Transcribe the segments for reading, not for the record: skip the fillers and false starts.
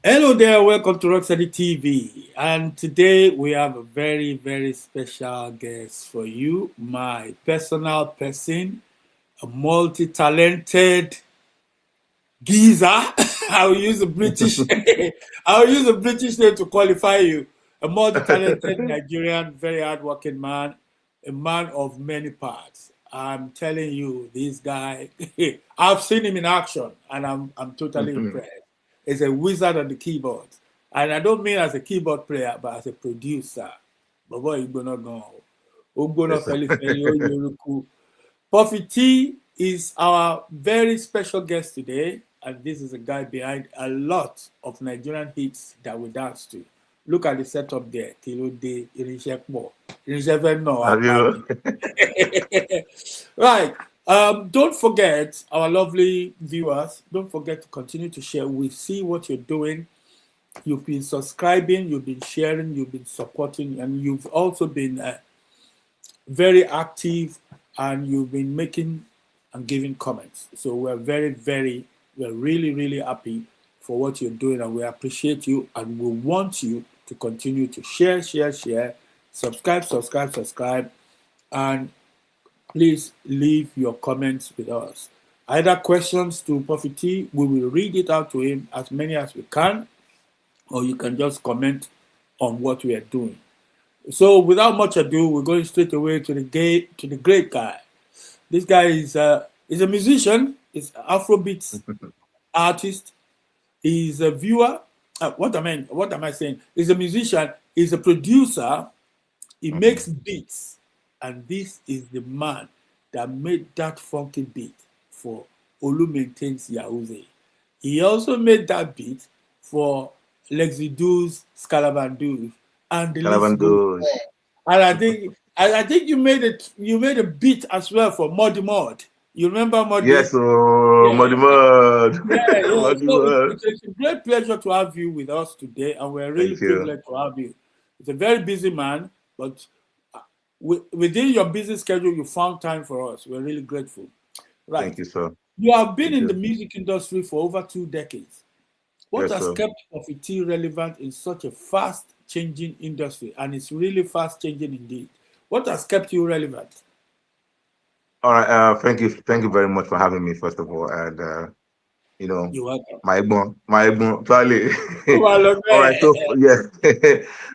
Hello there, welcome to Rokstedi TV. And today we have a very, very special guest for you, my personal person, a multi talented geezer. I'll use a British I'll use a British name to qualify you. A multi talented Nigerian, very hardworking man, a man of many parts. I'm telling you, this guy, I've seen him in action and I'm totally impressed. He's a wizard on the keyboard. And I don't mean as a keyboard player, but as a producer. But boy, Igbono gone. Ogbono Yes, sir. Feli Feli, Oyeruku. Puffy Tee is our very special guest today, and this is a guy behind a lot of Nigerian hits that we dance to. Look at the setup there. Kilo de Irinṣẹ́ pọ̀. Irinṣẹ́ fẹ́ nà wá Have pa you? ni. Right. Don't forget, our lovely viewers, don't forget to continue to share. We see what you're doing. You've been subscribing, you've been sharing, you've been supporting, and you've also been very active and you've been making and giving comments. So we're really, really happy for what you're doing and we appreciate you and we want you to continue to share, subscribe, and please leave your comments with us. Either questions to Puffy T, we will read it out to him as many as we can, or you can just comment on what we are doing. So without much ado, we're going straight away to the great guy. This guy is a musician, is an Afrobeats artist, he's a viewer. What am I saying? He's a musician, he's a producer, he makes beats, and this is the man that made that funky beat for Olu Maintains Yahooze. He also made that beat for Lexi Doos, Scalabandoos, and the list goes Calabandos. on. And I think you made a beat as well for Muddy Mud. You remember Yes, Muddy? oh, Yeah, Muddy Mud. yeah. Muddy So Mud. it's a great pleasure to have you with us today, and we're really Thank you. privileged to have you. It's a very busy man, but within your busy schedule, you found time for us. We're really grateful. Right. Thank you, sir. You have been Thank in the you. music industry for over 2 decades. What Yes, has sir. kept Puffy T relevant in such a fast changing industry? And it's really fast changing indeed. What has kept you relevant? All right. Thank you. Thank you very much for having me, first of all. And you know, You're welcome. probably. Well, All right. okay. So yeah,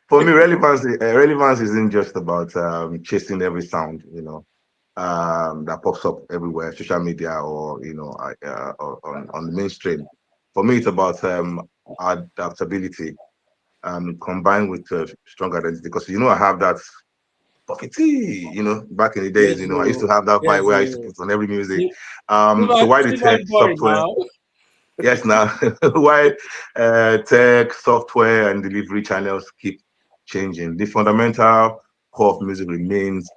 for me, relevance isn't just about chasing every sound. That pops up everywhere, social media or or on the mainstream. For me, it's about adaptability combined with strong identity. Because I have that Puffy Tee, back in the days, Yes, I used to so have that vibe yes, where I used to so put on every music. see, So why the see my tech boy software? now. Yes, now why tech software and delivery channels keep changing. The fundamental core of music remains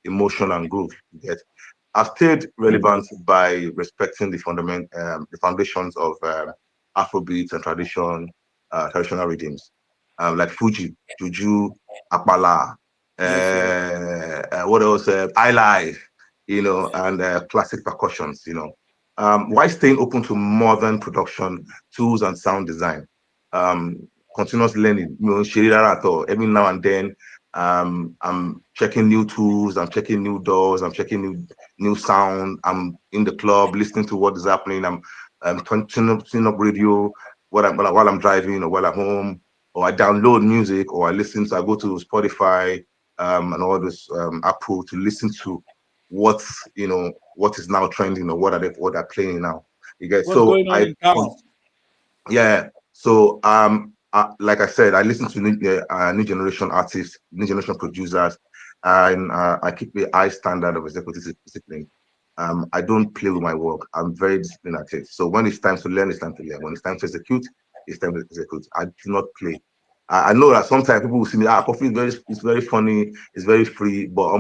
emotion and groove. You get I've stayed relevant by respecting the foundations of Afrobeats and traditional rhythms, like Fuji, Juju, Akbala, Yes, so what else? Highlife, and classic percussions, while staying open to modern production tools and sound design. Continuous learning, at all. Every now and then, I'm checking new tools, I'm checking new doors, I'm checking new sound. I'm in the club listening to what is happening. I'm tuning up radio while I'm driving or while I'm home, or I download music, or I go to Spotify and all this Apple to listen to what is now trending, or what they're playing now. You get what's so going on in town? yeah. So like I said, I listen to new generation artists, new generation producers, and I keep a high standard of executive discipline. I don't play with my work. I'm very disciplined at it. So when it's time to learn, it's time to learn. When it's time to execute, it's time to execute. I do not play. I know that sometimes people will see me. Coffee is very funny. It's very free, but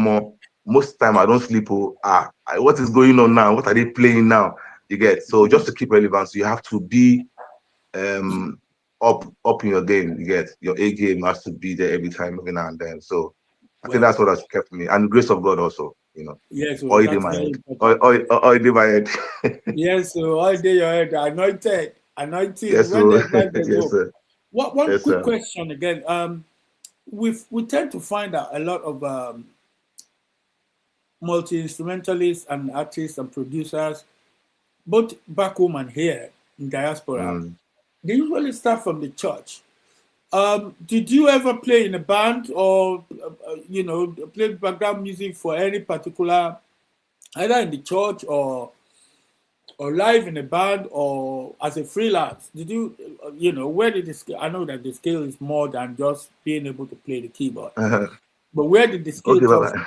most time I don't sleep. What is going on now? What are they playing now? You get so just to keep relevance, you have to be um up in your game. You get your A game has to be there every time, every now and then. So I think Well, that's what has kept me, and the grace of God also. yes, so Oil in that's my very head. important. Oil in my head. Yes, so all day your head anointed. anointing Yes, when so the vibe they yes, go. sir. What one Yes, quick sir. question again? We tend to find out a lot of multi instrumentalists and artists and producers, both back home and here in diaspora. Mm. They usually start from the church. Did you ever play in a band or play background music for any particular, either in the church or live in a band or as a freelance? Did you, where did the scale? I know that the scale is more than just being able to play the keyboard, but where did the skill Okay, come bye. from?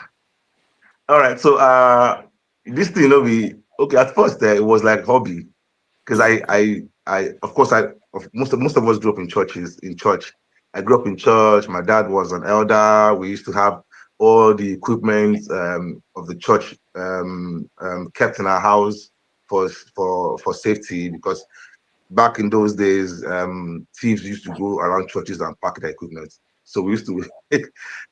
All right. So this thing, we okay. At first, it was like hobby because of course, most of us grew up in churches. In church, I grew up in church. My dad was an elder. We used to have all the equipment of the church kept in our house for safety because back in those days, thieves used to go around churches and pack their equipment. So we used to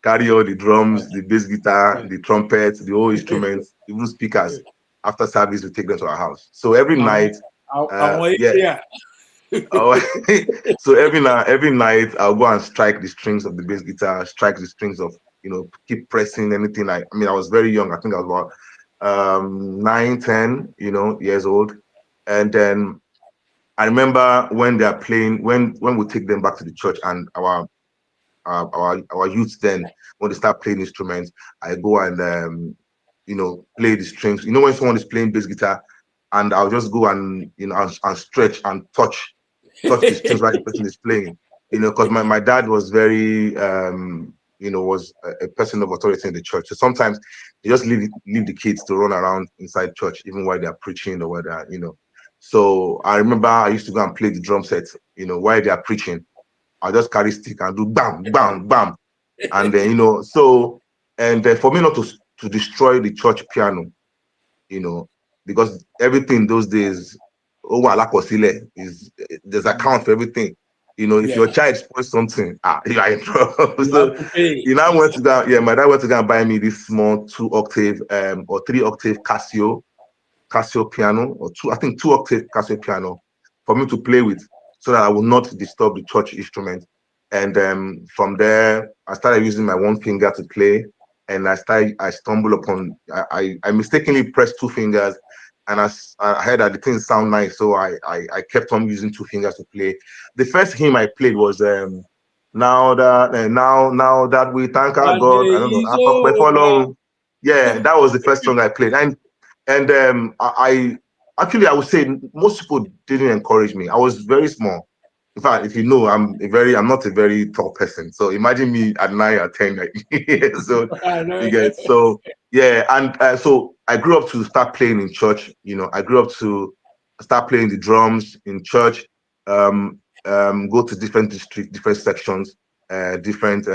carry all the drums, the bass guitar, the trumpet, the whole instruments, even speakers. After service, we take them to our house. So every Àwọn night, àwọn yeah. area. Oh, so every night I'll go and strike the strings of the bass guitar, strike the strings of keep pressing anything. I mean, I was very young. I think I was about 9, 10, years old, and then I remember when they are playing, when we take them back to the church and our youth then, when they start playing instruments, I go and play the strings. When someone is playing bass guitar, and I'll just go and and stretch and touch the strings while the person is playing. Because my dad was very was a person of authority in the church. So sometimes he just leave the kids to run around inside church, even while they're preaching or while they're. So I remember I used to go and play the drum set, while they are preaching. I just carry stick and do bam, bam, bam. And then, and then for me not to destroy the church piano, you know, because everything those days, oh, is there's account for everything. If Yeah, your child spoils something, you are in trouble. you So, have to pay. I went to go, yeah, my dad went to go and buy me this small 2 octave or 3 octave Casio piano, or I think 2 octave Casio piano for me to play with so that I will not disturb the church instrument. And from there, I started using my one finger to play. And I stumbled upon, I mistakenly pressed 2 fingers, and I heard that the thing sound nice. So I kept on using 2 fingers to play. The first hymn I played was now that we thank our And God. I don't know. he's over. Yeah, that was the first song I played. And actually I would say most people didn't encourage me. I was very small. In fact, if you know, I'm not a very tall person. So imagine me at 9 or 10 like, years old. I You know. get so yeah, and so I grew up to start playing in church. I grew up to start playing the drums in church. Go to different districts, different sections, different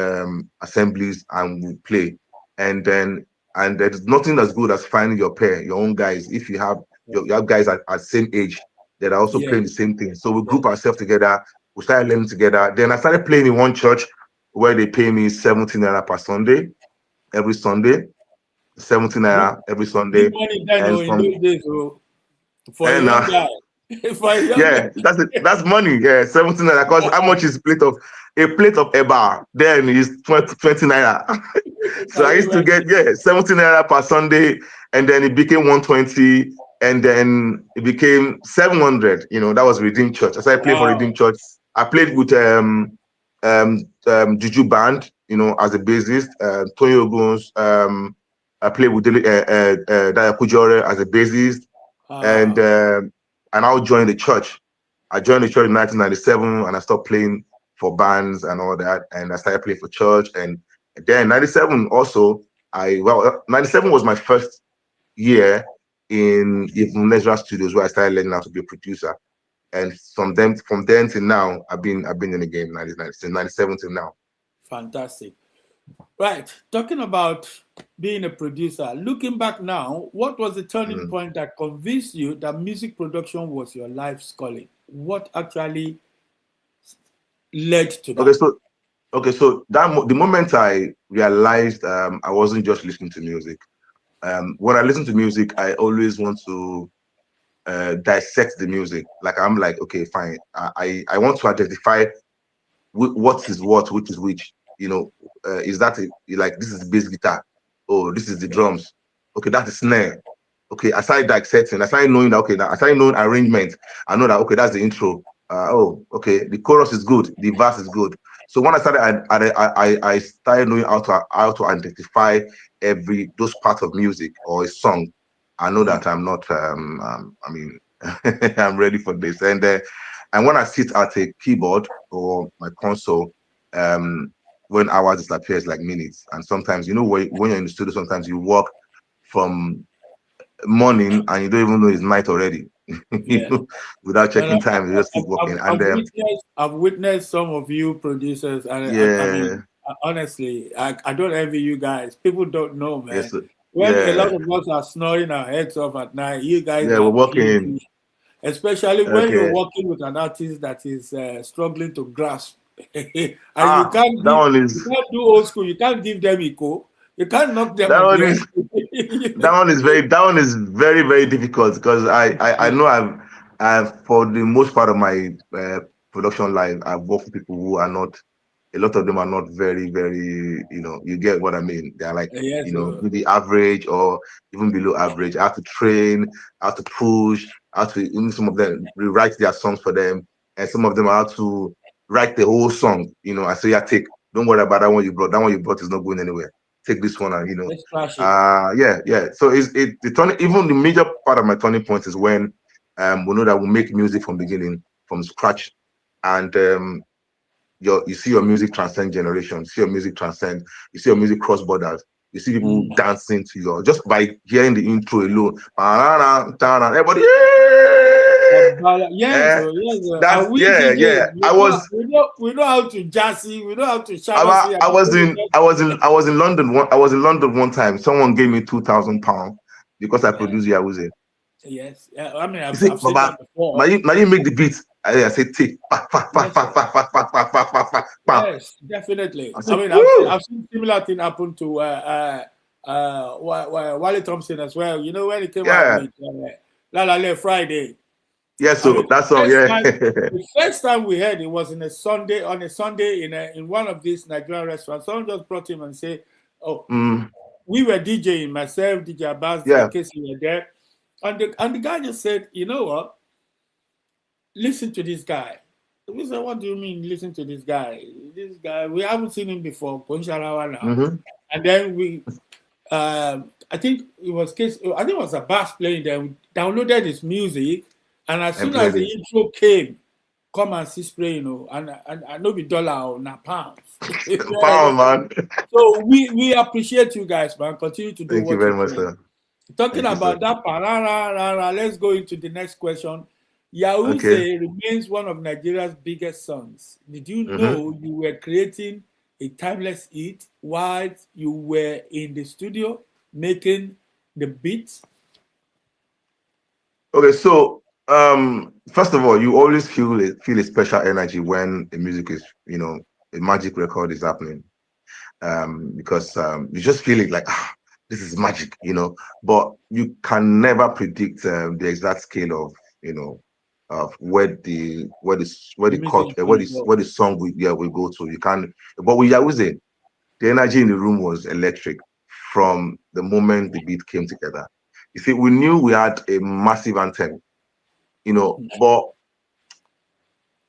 assemblies, and we play. And then there's nothing as good as finding your pair, your own guys. If you have guys at same age that are also Yeah, playing the same thing, so we yeah. group ourselves together. We started learning together. Then I started playing in one church where they pay me 17 naira per Sunday, every Sunday, 17 Big, naira every big Sunday, money then, and in from those days, for a and young guy. For a young guy. yeah, that's money. Yeah, 17 naira. Because how much is a plate of eba? Then is 20 naira. So Can I you used to get imagine? 17 naira per Sunday, and then it became 120, and then it became 700. That was Redeem Church. As I played for Wow. Redeem Church, I played with Juju Band, as a bassist. Tony Oguns. I played with Daya Kujore as a bassist, and Ah, um and I'll join the church. I joined the church in 1997, and I stopped playing for bands and all that, and I started playing for church. And then 97 also, 97 was my first year in even Leisure Studios, where I started learning how to be a producer. And from then till now, I've been in the game since 97 till now. fantastic. Right. Talking about being a producer, looking back now, what was the turning Mm. point that convinced you that music production was your life's calling? What actually led to Okay, that? so the moment I realized I wasn't just listening to music. When I listen to music, I always want to dissect the music. Like I'm like, okay, fine. I want to identify what is what, which is which. Is that like this is bass guitar? Oh, this is the Yeah. drums. Okay, that's the snare. Okay, I started dissecting. I started knowing that. Okay, I started knowing arrangement. I know that. Okay, that's the intro. Oh, okay, the chorus is good. The verse is good. So when I started, I started knowing how to identify every those parts of music or a song. I know that I'm not. I mean, I'm ready for this. And when I sit at a keyboard or my console, um, when hours disappears like minutes. And sometimes, when you're in the studio, sometimes you work from morning and you don't even know it's night already. Yeah. Without And checking time, you just keep working. And I've witnessed some of you producers, and I yeah, mean, honestly, I don't envy you guys. People don't know, yes, man. When a lot yeah, of us are snoring our heads off at night, you guys yeah, we're are working. busy. Especially when you're Okay. working with an artist that is struggling to grasp, and you can't That give, one you is can't do old school. You can't give them equal. You can't knock them that on the one head. is that one is very very difficult because I know I've for the most part of my production life I've worked with people who are not, a lot of them are not very very, you get what I mean. They're like, Yes, maybe average or even below average. I have to train, I have to push, I have to, even some of them rewrite their songs for them, and some of them I have to write the whole song. I say, yeah, don't worry about that one you brought. That one you brought is not going anywhere. Take this one, and let's crash it. yeah, yeah. So the turning, even the major part of my turning point is when we know that we make music from beginning, from scratch, and you see your music transcend generations, you see your music transcend, you see your music cross borders, you see people Mm. dancing to your, just by hearing the intro alone, everybody, Yes, yeah, yes. that's And we yeah, DJs, yeah. we know how to jazzy, we know how to shabasy, and I people was will in I was in I was in London one time. Someone gave me £2,000 because I yeah, produced Yahooze. yes. Yeah, I mean, You I've see, seen Baba, that now before. you make the beat. I say take, pa, pa, pa, Yes, pa, sir. pa, pa, pa, pa, pa, pa, pa, pa. Yes, definitely. I I say, mean, woo! I've seen similar thing happen to Wally Thompson as well. You know when he came out Yeah, with La La La Friday. yeah. I mean, So that's all. Yeah. the first time we heard it was on a Sunday in one of these Nigerian restaurants. Someone just brought him and said, "Oh, Mm, we were DJing, myself, DJ Abbas, DJ yeah. Casey were there," and the guy just said, "You know what? Listen to this guy." We said, "What do you mean, listen to this guy? This guy, we haven't seen him before, Poncharawa now." Mm-hmm. And then I think it was Case, I think it was a bass playing there. We downloaded his music, and as And soon as played the it. intro came, come and see spray, and I know be dollar or na pounds. Power, man. So we appreciate you guys, man. Continue to do Thank you what you're very much, doing. sir. Talking Thank you, sir. about that, let's go into the next question. Okay. Yahooze remains one of Nigeria's biggest songs. Did you Mm-hmm. know you were creating a timeless hit while you were in the studio making the beats? Okay, so first of all, you always feel a special energy when the music is, a magic record is happening. Because you just feel it like, this is magic, but you can never predict the exact scale of, where The the music cut is going to go. where the song will go to. You can, but with Yahooze, the energy in the room was electric from the moment the beat came together. You see, we knew we had a massive anthem, but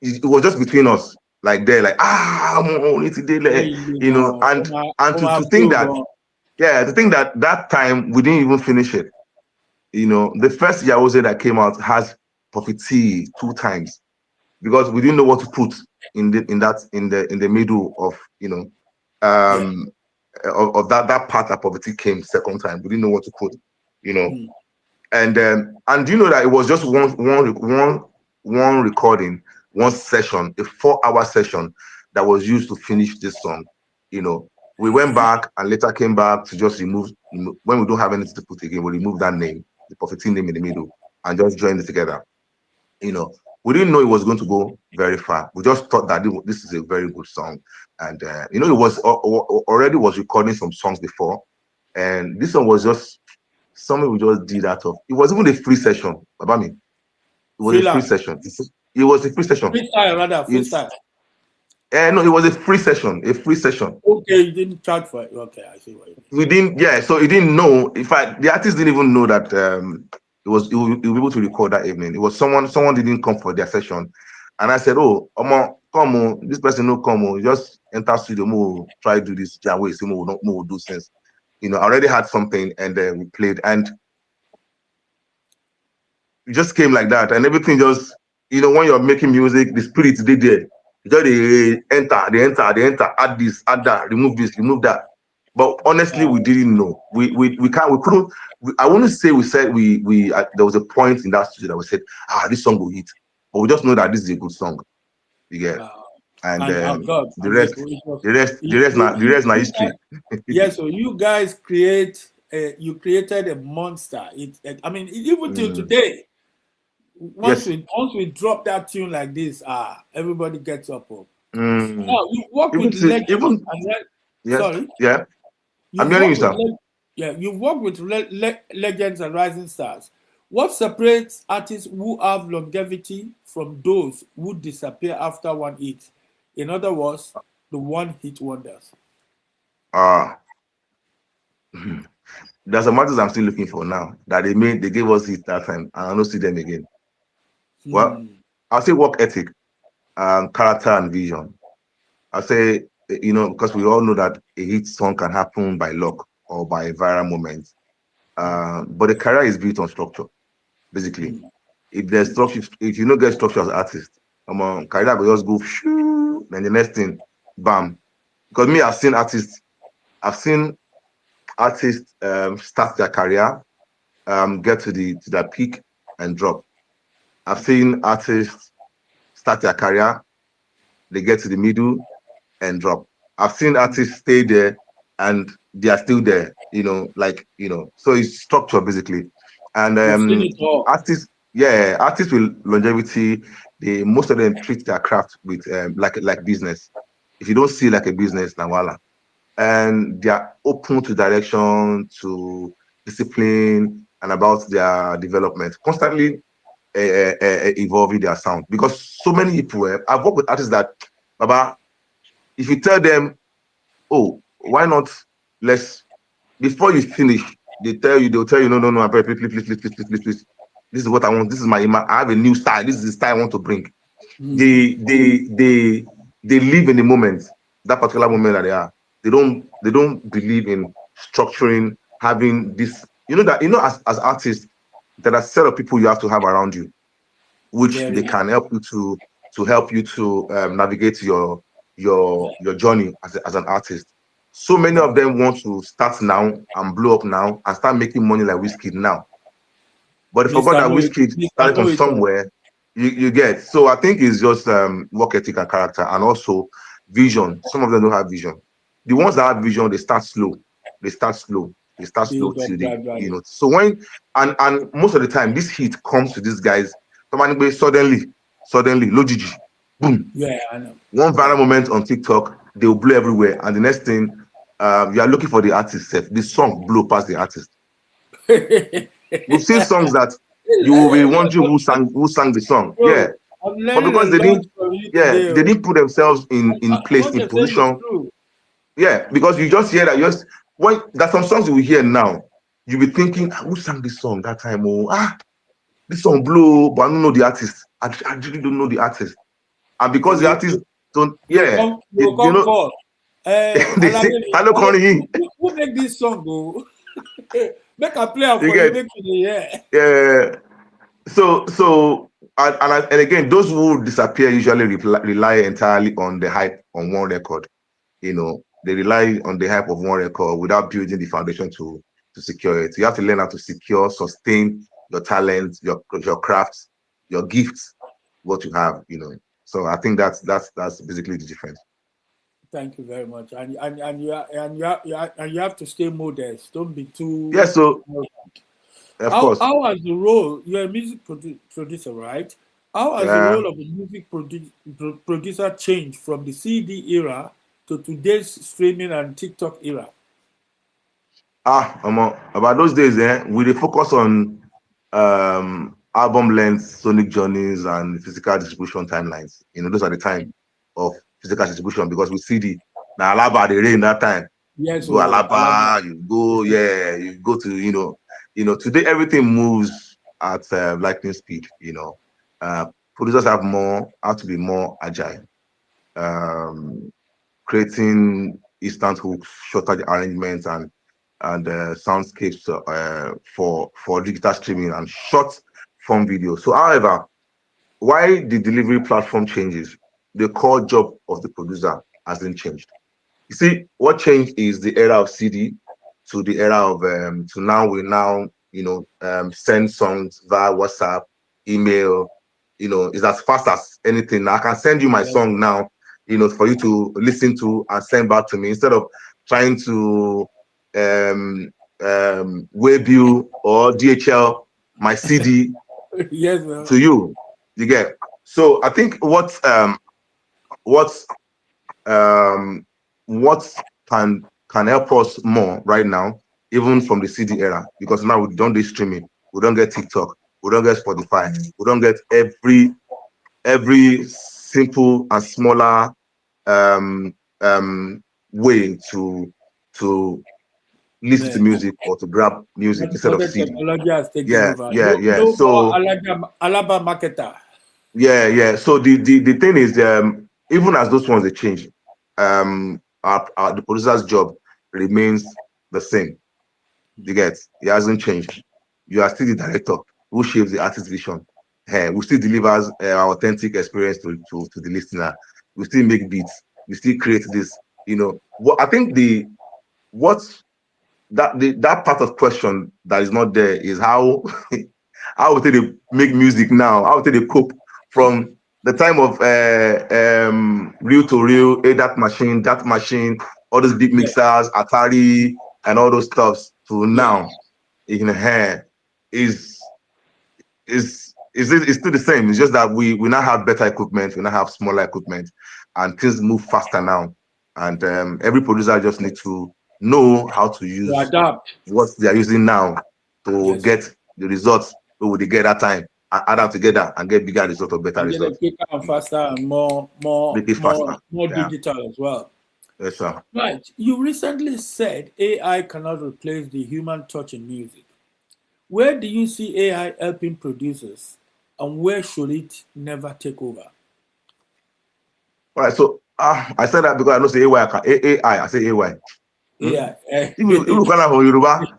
it was just between us, like there, like, it's a day, Hey, you know, and on my to think flow, that, go. yeah, to think that that time we didn't even finish it. The first Yahooze that came out has Puffy Tee two times because we didn't know what to put in the middle of, Yeah. um of that part that Puffy Tee came second time. We didn't know what to put, you know. Mm. And you know that it was just one recording, one session, a 4-hour session that was used to finish this song. You know, we went back and later came back to just when we don't have anything to put again, we remove that name, the Prophecy name in the middle, and just join it together. You know, we didn't know it was going to go very far. We just thought that this is a very good song, and it was already was recording some songs before, and this one was just something we just did out of. It was even a free session, about me. It was a free Freelance. session. It was a free session. Freestyle, rather, It's freestyle. no, it was a free session. A free session. Okay, you didn't charge for it. Okay, I see what you mean. We didn't. Yeah, so he didn't know. In fact, the artist didn't even know that he will be able to record that evening. It was someone. Someone didn't come for their session, and I said, "Oh, Omo, come on. This person no come on. Just enter studio. Mo try do this. Jaway. So mo not mo do sense. I already had something, and we played, and it just came like that, and everything just, when you're making music, the spirit they there. You just they enter, add this, add that, remove this, remove that. But honestly, we didn't know. We can't, we couldn't. I wouldn't say we said there was a point in that studio that we said, this song will hit, but we just know that this is a good song. You get, and And oh God, the and rest, it was, the rest, now history. yes. So you guys you created a monster. I mean, even till today, Yes. once we drop that tune like this, everybody gets up. Mm. Now you work Even with to, legends. even yes, Sorry, yeah. I'm you've hearing you, worked with sir. you've worked with legends and rising stars. What separates artists who have longevity from those who disappear after one hit? In other words, the one hit wonders. Uh there's some artists I'm still looking for now that they gave us it that time, and I don't see them again. Well, Hmm. I'll say work ethic, character and vision. I'll say, because we all know that a hit song can happen by luck or by a viral moment. But the career is built on structure, basically. If there's structure, if you don't get structure as an artist, come on, career will just go shoo, then the next thing, bam. Because me, I've seen artists start their career, get to their peak and drop. I've seen artists start their career, they get to the middle and drop. I've seen artists stay there and they are still there, so it's structure basically. And You've seen it all. artists with longevity, most of them treat their craft with like business. If you don't see it like a business, now voila. And they are open to direction, to discipline, and about their development, constantly evolving their sound. Because so many people, I've worked with artists that, Baba, if you tell them, oh, why not, let's, before you finish, they'll tell you, no, no, no, please, please, please, please, please, please, please. This is what I want. This is I have a new style. This is the style I want to bring. They live in the moment, that particular moment that they are. They don't believe in structuring, having this. As artists, there are a set of people you have to have around you, which they Very. can help you to help you to navigate your journey as an artist. So many of them want to start now and blow up now and start making money like Whiskey now, but they forgot Mr. that Know It, Whiskey Mr. started from Know It all. somewhere. You get. So I think it's just work ethic and character, and also vision. Some of them don't have vision. The ones that have vision, they start slow. They start slow. They start slow Build up till gradually. So when and most of the time, this heat comes to these guys. Somebody suddenly, logigi, boom, Yeah, I know. one viral Yeah. moment on TikTok, they will blow everywhere, and the next thing, you are looking for the artist. The song blow past the artist. We've seen songs that you will be wondering who sang the song. Yeah, Bro, I'm but learning a because they lot didn't, from you yeah, today. they didn't put themselves in place, What in you're saying is position. true. Yeah, because you just hear that. When there's some songs you will hear now, you'll be thinking, who sang this song that time? Oh, this song blew, but I don't know the artist. I really don't know the artist. And because the You, artists don't, yeah, you will come call. they say, Aladdin, hello, Connie. who make this song go? Make a player You for you, get, make it yeah. yeah. And again, those who disappear usually rely entirely on the hype on one record. They rely on the hype of one record without building the foundation to secure it. You have to learn how to secure, sustain your talent, your crafts, your gifts, what you have. So I think that's basically the difference. Thank you very much. And you have to stay modest. Don't be Yeah. too. So of course, How has the role? You're a music producer, right? How has the yeah. role of a music producer changed from the CD era to today's streaming and TikTok era? About those days, we dey focus on album lengths, sonic journeys, and physical distribution timelines. Those are the time of physical distribution because with CD, now Alaba they rain that time. Yes, You go oh, Alaba. Alaba, you go, yeah, you go to, today everything moves at lightning speed. Uh, Producers have to be more agile, um, creating instant hooks, shorter arrangements, and soundscapes for digital streaming and short form video. So, however, why the delivery platform changes, the core job of the producer hasn't changed. You see, what changed is the era of CD to the era of to now we now send songs via WhatsApp, email. It's as fast as anything. I can send you my Yes, song now, for you to listen to and send back to me instead of trying to um web you or DHL my CD yes, to you. You get. So I think what um, what can help us more right now, even from the CD era, because now we don't do streaming, we don't get TikTok, we don't get Spotify, we don't get every simple and smaller um, way to listen to man. music or to grab music instead of Modern CD. technology has taken Yeah, over. yeah, No, yeah. no more So Alaba marketer. yeah, yeah. So the thing is, even as those ones they change, the producer's job remains the same. You get, it hasn't changed. You are still the director who shapes the artist's vision. Who still delivers authentic experience to the listener. We still make beats. We still create this. What I think what that part of question that is not there is how how would they make music now? How would they cope from the time of reel to reel, that machine, all those big Yeah, mixers, Atari, and all those stuffs to yeah. now in hair is it's still the same. It's just that we now have better equipment, we now have smaller equipment, and things move faster now. And every producer just need to know how to To use adapt. what they are using now to Yes, sir. get the results we would get that time and add them together and get bigger result or better And get it results. quicker and faster and more, more, Make it more, faster. more Yeah. digital as well. Yes, sir. Right. You recently said AI cannot replace the human touch in music. Where do you see AI helping producers, and where should it never take over? All right. So I said that because I know say AY, I say AY. Hmm? AI. If you call for Yoruba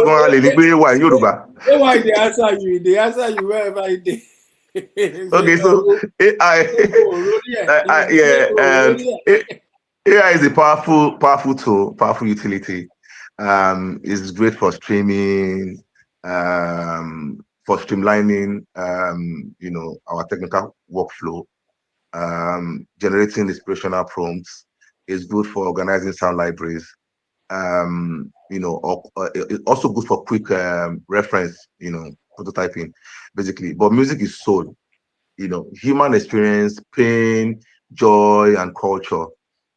gan le ní pé AY Yoruba. AI, they answer you. They answer you wherever it is. They say, Okay, so AI, oh, really? You be saying, yeah, oh, really? AI is a powerful tool, powerful utility. It's great for streaming, for streamlining, our technical workflow, generating inspirational prompts. It's good for organizing sound libraries. It's also good for quick reference, prototyping, basically. But music is soul, human experience, pain, joy, and culture.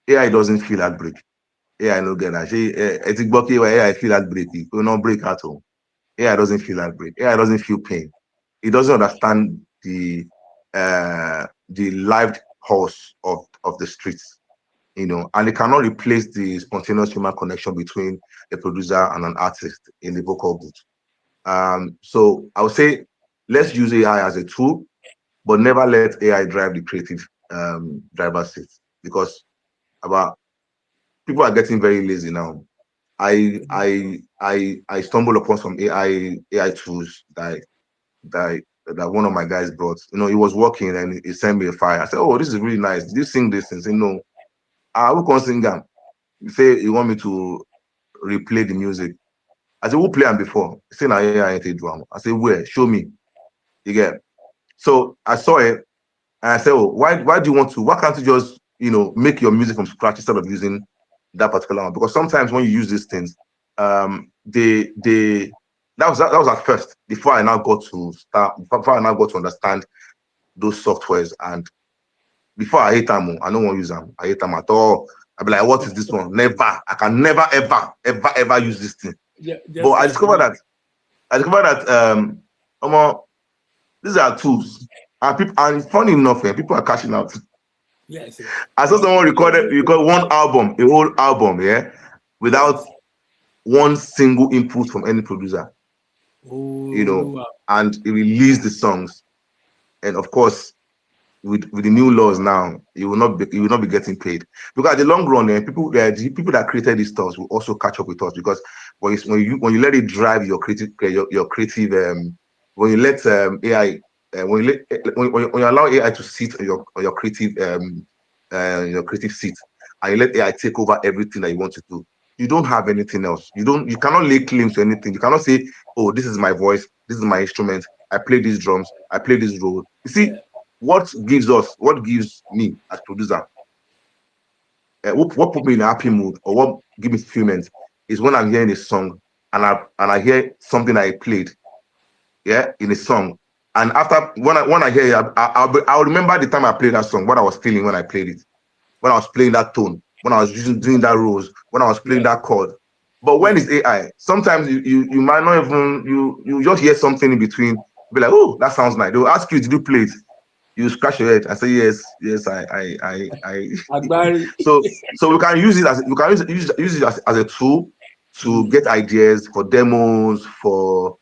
AI doesn't feel heartbreak. AI no get that. I think AI feel heartbreak. It will not break at all. AI doesn't feel heartbreak. AI doesn't feel pain. It doesn't understand the lived pulse of the streets. And it cannot replace the spontaneous human connection between a producer and an artist in the vocal booth. So I would say let's use AI as a tool, but never let AI drive the creative driver's seat because about people are getting very lazy now. I stumbled upon some AI tools that one of my guys brought. He was working and he sent me a file. I said, "Oh, this is really nice. Did you sing this?" And say, "No, I will come sing them." He say you want me to replay the music. I said, "Who play them before?" He said, "No, AI ain't a drum." I said, "Where? Show me." You get. So I saw it. And I said, "Oh, why do you want to? Why can't you just, make your music from scratch instead of using that particular one?" Because sometimes when you use these things, they that was at first before I now got to start before I now got to understand those softwares. And before I hate them, I don't want to use them. I hate them at all. I'll be like, what is this one? Never. I can never ever use this thing. But Just like me. I discovered that omo, These are tools. And people, and funny enough, people are cashing out. Yes. I saw someone record one album, a whole album, yeah, without Yes. one single input from any producer, you know, Oh, and he released the songs. And of course, with the new laws now, you will not be getting paid, because at the long run, the people that created these stuff will also catch up with us, because when you let it drive your creative when you let AI when you allow AI to sit on your creative seat, and you let AI take over everything that you want to do, you don't have anything else. You cannot lay claim to anything. You cannot say, oh, this is my voice, this is my instrument, I play these drums, I play this role. You see, yeah. what gives me as producer, what put me in a happy mood, or what give me fulfillment, is when I'm hearing a song, and I hear something I played, yeah, in a song, and after when I hear it, I'll remember the time I played that song, what I was feeling when I played it, when I was playing that tone, when I was doing that rose, when I was playing Yeah. that chord. But when Yeah. it's AI, sometimes you might not even you just hear something in between, be like, oh, that sounds nice. They'll ask you, did you play it? You scratch your head and say, yes, yes, I. Agbari. So we can use it as as a tool to Mm. get ideas for demos, for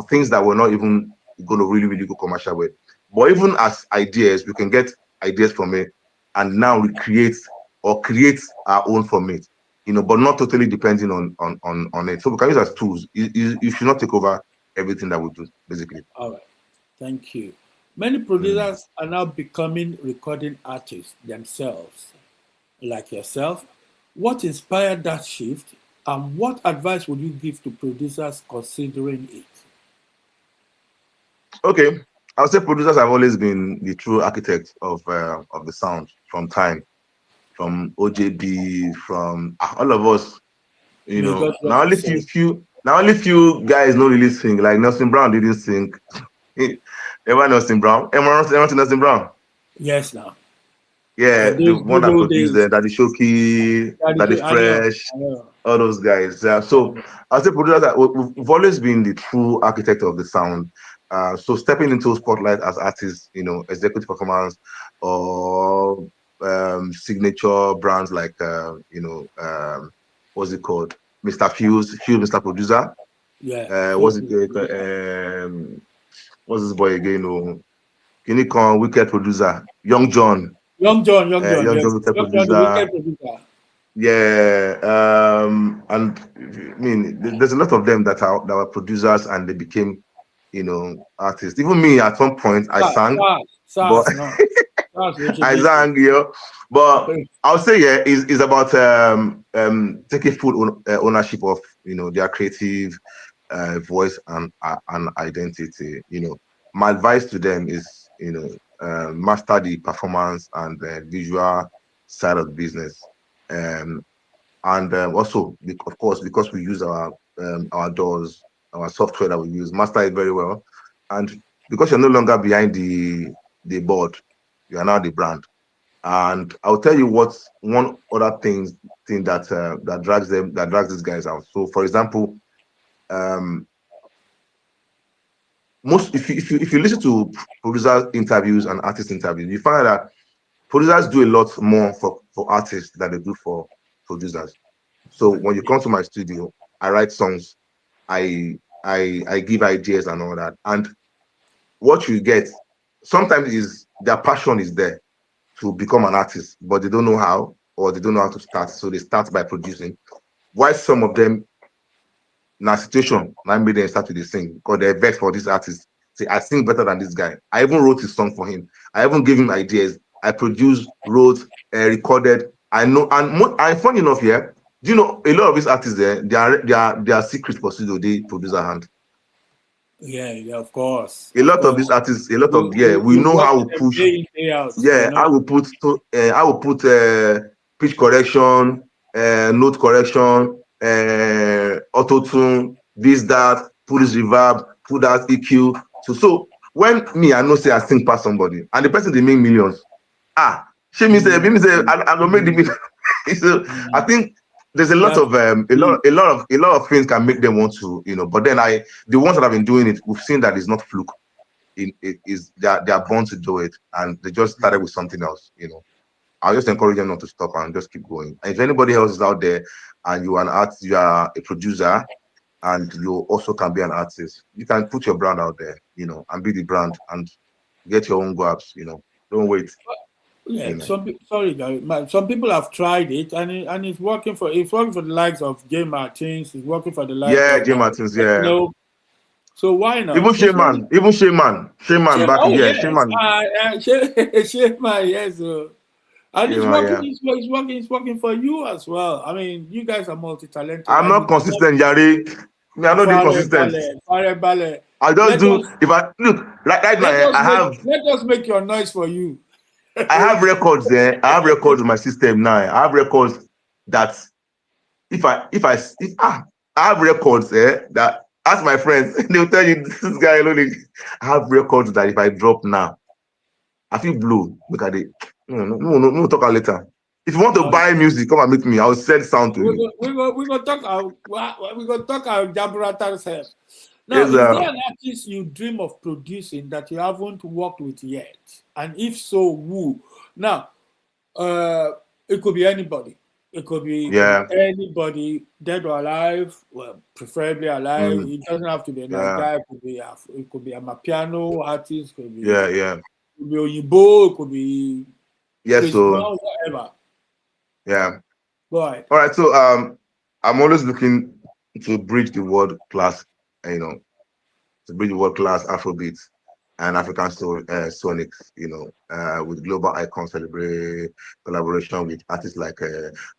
things that we're not even going to really go commercial with. But even as ideas, we can get ideas from it and now recreate or create our own from it. But not totally depending on it. So we can use as tools. You should not take over everything that we do, basically. All right. Thank you. Many Mm. producers are now becoming recording artists themselves, like yourself. What inspired that shift, and what advice would you give to producers considering it? Okay. I would say producers have always been the true architect of the sound from time, from OJB, from all of us. May God Now rest only his soul. now only few guys don't really sing. Like Nelson Brown didn't sing. Ever Nelson Brown? Ever Nelson Brown? Yes, now. Yeah, Of the those one good that old produced days. Daddy Shoki, That is, Daddy I know. Fresh, I know. all those guys. Yeah. I So know. I say producers that we've always been the true architect of the sound. So stepping into spotlight as artists, executive performance, or signature brands like what's it called, Mr. Fuse, Mr. Producer. Yeah. What's it? What's this boy again? Oh, Kinikon, Wicked Producer, Young John, Young John, Young John, yes. Wicked Young John, the Producer. wicked producer. Yeah, and I mean, there's a lot of them that were producers and they became, artists. Even me, at some point, I sang, but No. SARS, I Rokstedi sang, but Time. I'll say, yeah, is about taking full ownership of their creative voice and identity. My advice to them is master the performance and visual side of the business. Um, and also, of course, because we use our doors, our software that we use, master it very well. And because you're no longer behind the board, you are now the brand. And I'll tell you what's one other thing that drags these guys out. So, for example, um, most if you listen to producer interviews and artist interviews, you find that producers do a lot more for artists than they do for producers. So when you come to my studio, I write songs, I give ideas and all that. And what you get sometimes is their passion is there to become an artist, but they don't know how, or they don't know how to start. So they start by producing. Why some of them now situation now made them start to dey sing because they're vex for this artist. Say, I sing better than this guy. I even wrote his song for him. I even gave him ideas. I produced, wrote, recorded. I know, and funny enough, yeah. Do you know a lot of these artists there? They are secret for studio. They producer hand. Yeah, yeah, of course. A Of lot of course. these artists, a lot of we You know watch how we them push. day in, day out. They're Yeah, not. I will put pitch correction, note correction, auto tune, this that, put this reverb, put that EQ. So when me I know say I sing past somebody and the person they make millions. She Mm, me say I don't make the million. So I mm, think there's a lot that's of a lot of things can make them want to, but then the ones that have been doing it, we've seen that it's not fluke. it is they are born to do it, and they just started with something else. I'll just encourage them not to stop and just keep going. And if anybody else is out there and you are an artist, you are a producer, and you also can be an artist, you can put your brand out there, and be the brand and get your own grabs. Don't wait. Yeah, sorry guys, some people have tried it and it's working for the likes of Jay Martins, it's working for the likes Yeah, of Jay Martins, yeah. Techno. So why Even not? Shaman back in, Oh yeah, yes, Shaman, Shema, yes, and it's Shaman, working. yeah. It's working for you as well. I mean, you guys are multi-talented, I'm and not consistent, Yari. Me, I'm not doing consistent. Fare Ballet. I just Let do us if I look right now. let us make your noise for you. I have records there. I have records in my system now. I have records that I have records that ask my friends, they'll tell you this guy alone. I have records that if I drop now, I feel blue. Look at it. No, talk later. If you want to No, buy music, come and meet me. I'll send sound to you. we gonna talk our Jaburata self. Now, Yes, is there an artist you dream of producing that you haven't worked with yet? And if so, who? Now, it could be anybody. It could be yeah, anybody, dead or alive. Well, preferably alive. mm, It doesn't have to be a nice yeah, guy. It could be a Mapiano artist. yeah. It could be Oyibo. It could be Yes, Chris so Brown. Whatever. yeah. Go ahead. All right, so I'm always looking to bridge the world class, you know, to bridge the world class Afrobeats and African sonics, with global icons, celebrate collaboration with artists like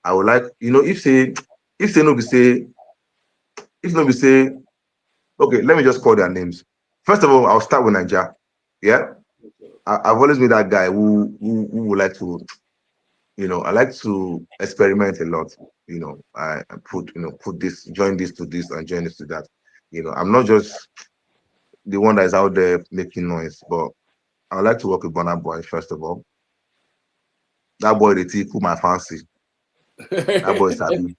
I would like, if say no be say if no be say okay, let me just call their names. First of all, I'll start with Nigeria. Yeah, I've always been that guy who would like to, I like to experiment a lot. I put this, join this to this, and join this to that. I'm not just the one that is out there making noise, but I would like to work with Burna Boy first of all. That boy, the T, cool my fancy. That boy Sabi.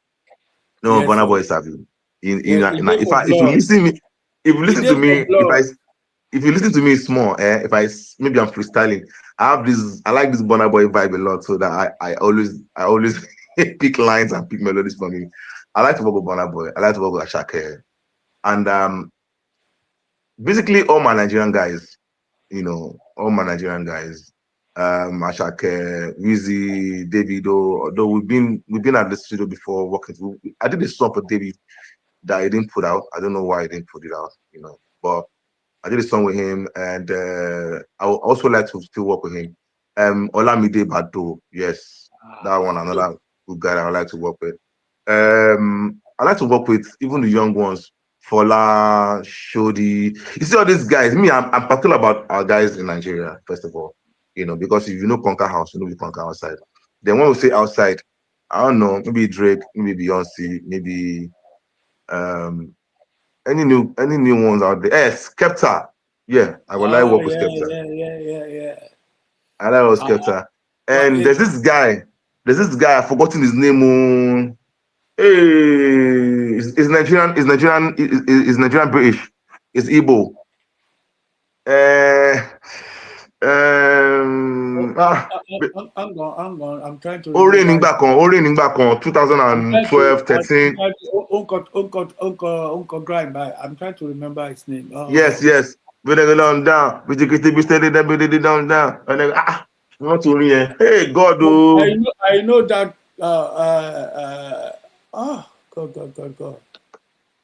No, Yes, Burna sir. Boy Sabi. It's there If for if you blood. listen me, if you It's listen to there for me, blood. if you listen to me small, maybe I'm freestyling. I like this Burna Boy vibe a lot, so that I always pick lines and pick melodies for me. I like to work with Burna Boy. I like to work with Ashake, and basically all my Nigerian guys. All my Nigerian guys. Ashake, Wheezy, Davido. Although we've been at the studio before working. I did a song for David that he didn't put out. I don't know why he didn't put it out. But I did a song with him, and I would also like to still work with him. Olamide Bado, yes, that one another good guy that I like to work with. I like to work with even the young ones, Fola, Shodi. You see all these guys. Me, I'm particular about our guys in Nigeria, first of all. Because if you know Conquer House, you know we conquer outside. Then when we say outside, I don't know, maybe Drake, maybe Beyonce, maybe um any new ones out there. Skepta. Yeah, I would like Oh work with yeah, Skepta. yeah. I like work with Uh, Skepta. but And there's this guy, I've forgotten his name. Hey, is Nigerian, is Nigerian British. Is Igbo. Uh, hang on. I'm trying to Ore remember. nígbà kan I'm trying to 2012, I'm 13. trying to Uncle Grind by. I'm trying to remember his name. Yes. When they go down, we take it, we steady, then we did it down. And then, not to me. Hey, God, oh. I know that. Oh God.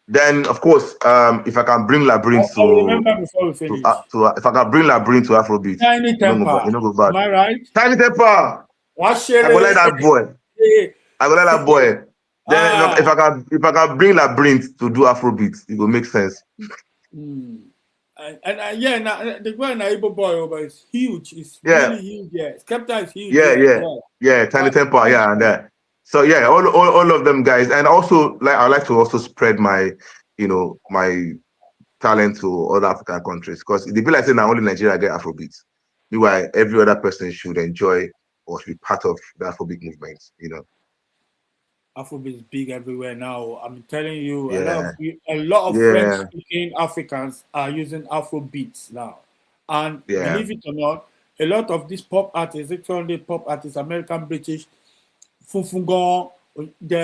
Then, of course, if I can bring Labyrinth I'll remember before we finish. if I can bring Labyrinth to Afrobeat, Tiny Temper. you know go Am bad. I right? Tiny Temper, What's I go like that boy. I go like that boy. Then Ah. if I can bring Labyrinth to do Afrobeat, it will make sense. Hmm. Yeah, the guy in Igbo boy over is huge. It's Yeah, really huge. Yeah, Skepta is huge. yeah, Yeah, as yeah, well. yeah. Tiny Temper, That's yeah, and true. that. So yeah, all of them guys, and also like I like to also spread my talent to other African countries because it be like saying now only Nigeria get Afrobeat. Meanwhile, every other person should enjoy or should be part of the Afrobeat movement. Afrobeat is big everywhere now. I'm telling you, Yeah, a lot of French yeah, speaking Africans are using Afrobeats now. And Yeah. believe it or not, a lot of these pop artists, 600 pop artists, American, British, Funfungon, Mm, they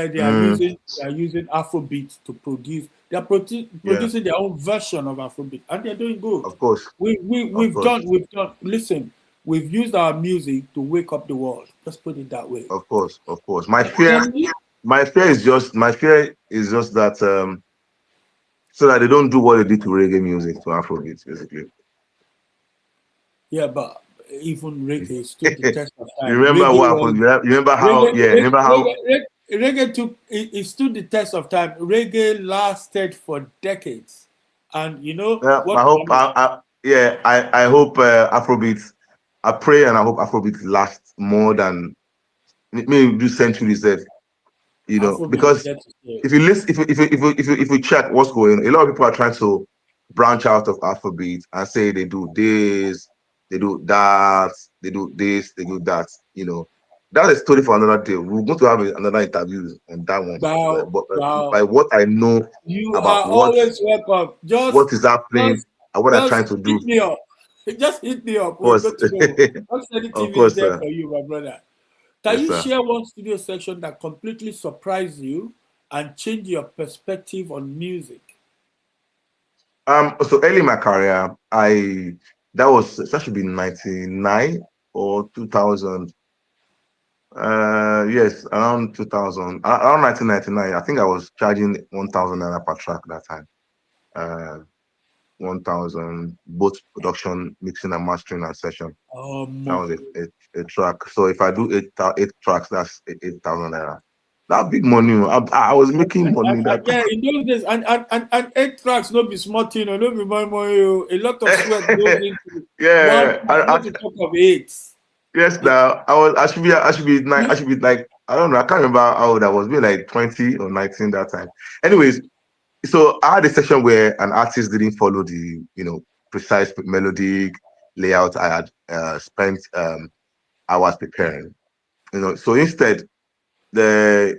are using Afrobeats to produce. They are yeah. producing their own version of Afrobeat, and they're doing good. Of course. Of course. We've done. Listen, we've used our music to wake up the world. Let's put it that way. Of course. Of course. Can you? My fear is just that so that they don't do what they did to reggae music to Afrobeats, basically. Yeah, but even reggae stood the test of You time. remember what happened? You remember how? Yeah. Remember how? Reggae took it stood the test of time. Reggae lasted for decades, and you know Yeah. I what? hope. Yeah. I hope Afrobeats. I pray and I hope Afrobeats lasts more than maybe do centuries. That Afrobeat is because there to stay. if you listen, if you check what's going on, a lot of people are trying to branch out of Afrobeat and say they do this, they do that, they do this, they do that. That's a story for another day. We're going to have another interview on that one. Wow, But wow! by what I know You about are always welcome. what is happening Just, and what I'm just trying to do, hit me up. Just hit me up. of We're course, good to go. Rokstedi of TV is course, there sir. for you, my brother. Can Yes, you sir. share one studio section that completely surprised you and changed your perspective on music? So early in my career, that should be 99 or 2000. Yes, around 2000, around 1999. I think I was charging 1,000 naira per track that time. Uh, 1,000 both production, mixing and mastering and session. That was a track. So if I do eight tracks, that's 8,000 naira. That big money. I was making money that Yeah, in those days, and 8 tracks, no be small thing, no be my money. A lot of sweat goes into one yeah. track, not to talk of eight. Yes, now I should be like, I don't know, I can't remember how old I was, maybe like 20 or 19 that time. Anyways, so I had a session where an artist didn't follow the precise melodic layout I had spent hours preparing. So instead the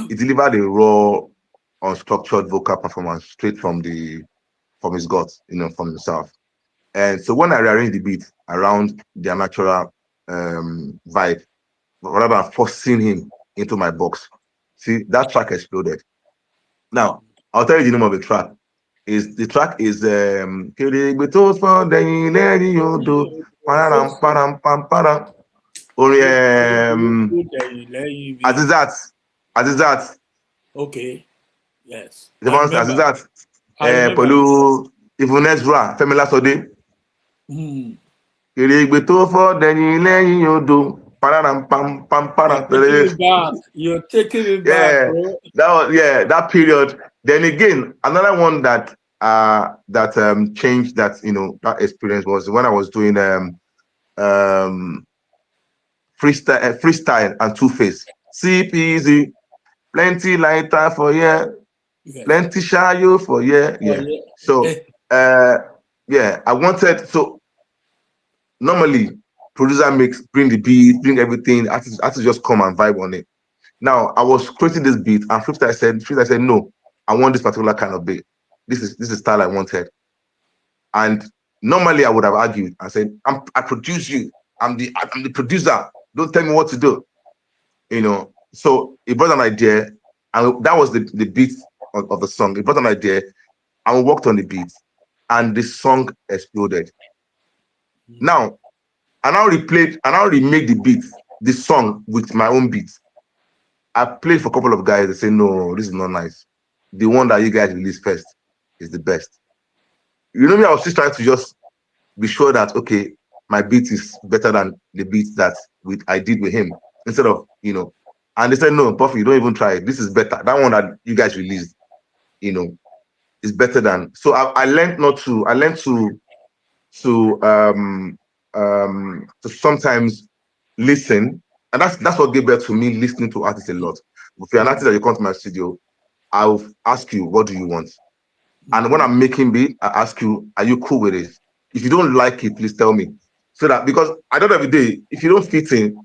he delivered a raw, unstructured vocal performance straight from his guts, from himself. And so when I rearranged the beat around their natural vibe, rather than forcing him into my box, see that track exploded. Now I'll tell you the name of the track. The track is Kirigbeto for the Lady Yodo Param Param Pam Param Azizat Azizat Okay, yes, the I one remember. Azizat I remember. Pelu Even Ezra Femila Sode Hmm. Kirigbeto for the Lady Yodo Param Pam Pam You're taking me Param. back. You're taking me back, Yeah, bro. that period. Then again, another one that changed that experience was when I was doing um freestyle and two face. CPZ, plenty lighter for yeah, Yes. plenty shayo for yeah, Oh yeah. yeah. So uh yeah, I wanted so normally producer makes bring the beat, bring everything, artists just come and vibe on it. Now I was creating this beat, and Freestyle said, no, I want this particular kind of beat. This is style I wanted. And normally I would have argued and said, I produce you. I'm the producer. Don't tell me what to do. So he brought an idea, and that was the beat of the song. He brought an idea, and we worked on the beat, and the song exploded. Now I now remake the beat, the song with my own beat. I played for a couple of guys. They say, no, this is not nice. The one that you guys release first is the best. Me, I was just trying to just be sure that, okay, my beat is better than the beat that I did with him. Instead of, and they said, no, Puffy, you don't even try it. This is better. That one that you guys released, you know, is better than. So I learned not to, I learned to to sometimes listen. And that's what gave birth to me listening to artists a lot. If you're an artist that you come to my studio, I'll ask you, what do you want? And when I'm making beat, I ask you, are you cool with it? If you don't like it, please tell me. So that, because at the end of the day, if you don't fit in,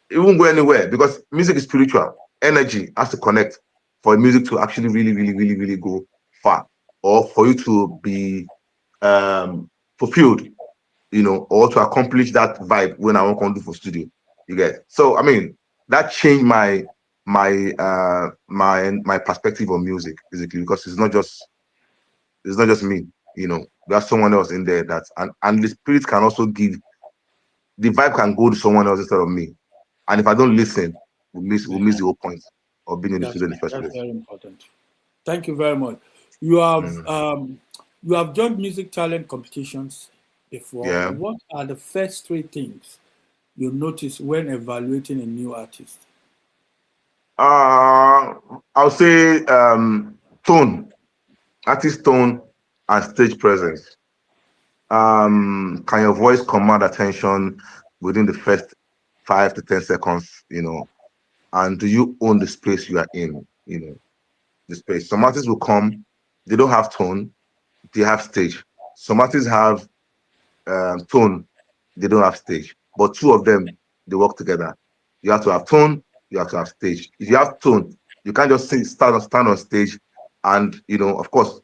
it won't go anywhere, because music is spiritual. Energy has to connect for music to actually really, really, really, really go far, or for you to be fulfilled. or to accomplish that vibe when I want to do for studio. You get. So I mean, that changed my perspective on music basically, because it's not just me. There's someone else in there and the spirit can also give the vibe can go to someone else instead of me. And if I don't listen, we'll miss the whole point of being in the studio in the first That's place. very important. Thank you very much. You have Mm, um, you have done music talent competitions before. yeah. What are the first three things you notice when evaluating a new artist? I'll say tone, artist tone, and stage presence. Can your voice command attention within the first 5 to 10 seconds? And do you own the space you are in? The space. Some artists will come, they don't have tone, they have stage. Some artists have tone, they don't have stage. But two of them, they work together. You have to have tone, you have to have stage. If you have tone, you can't just stand on stage and, of course,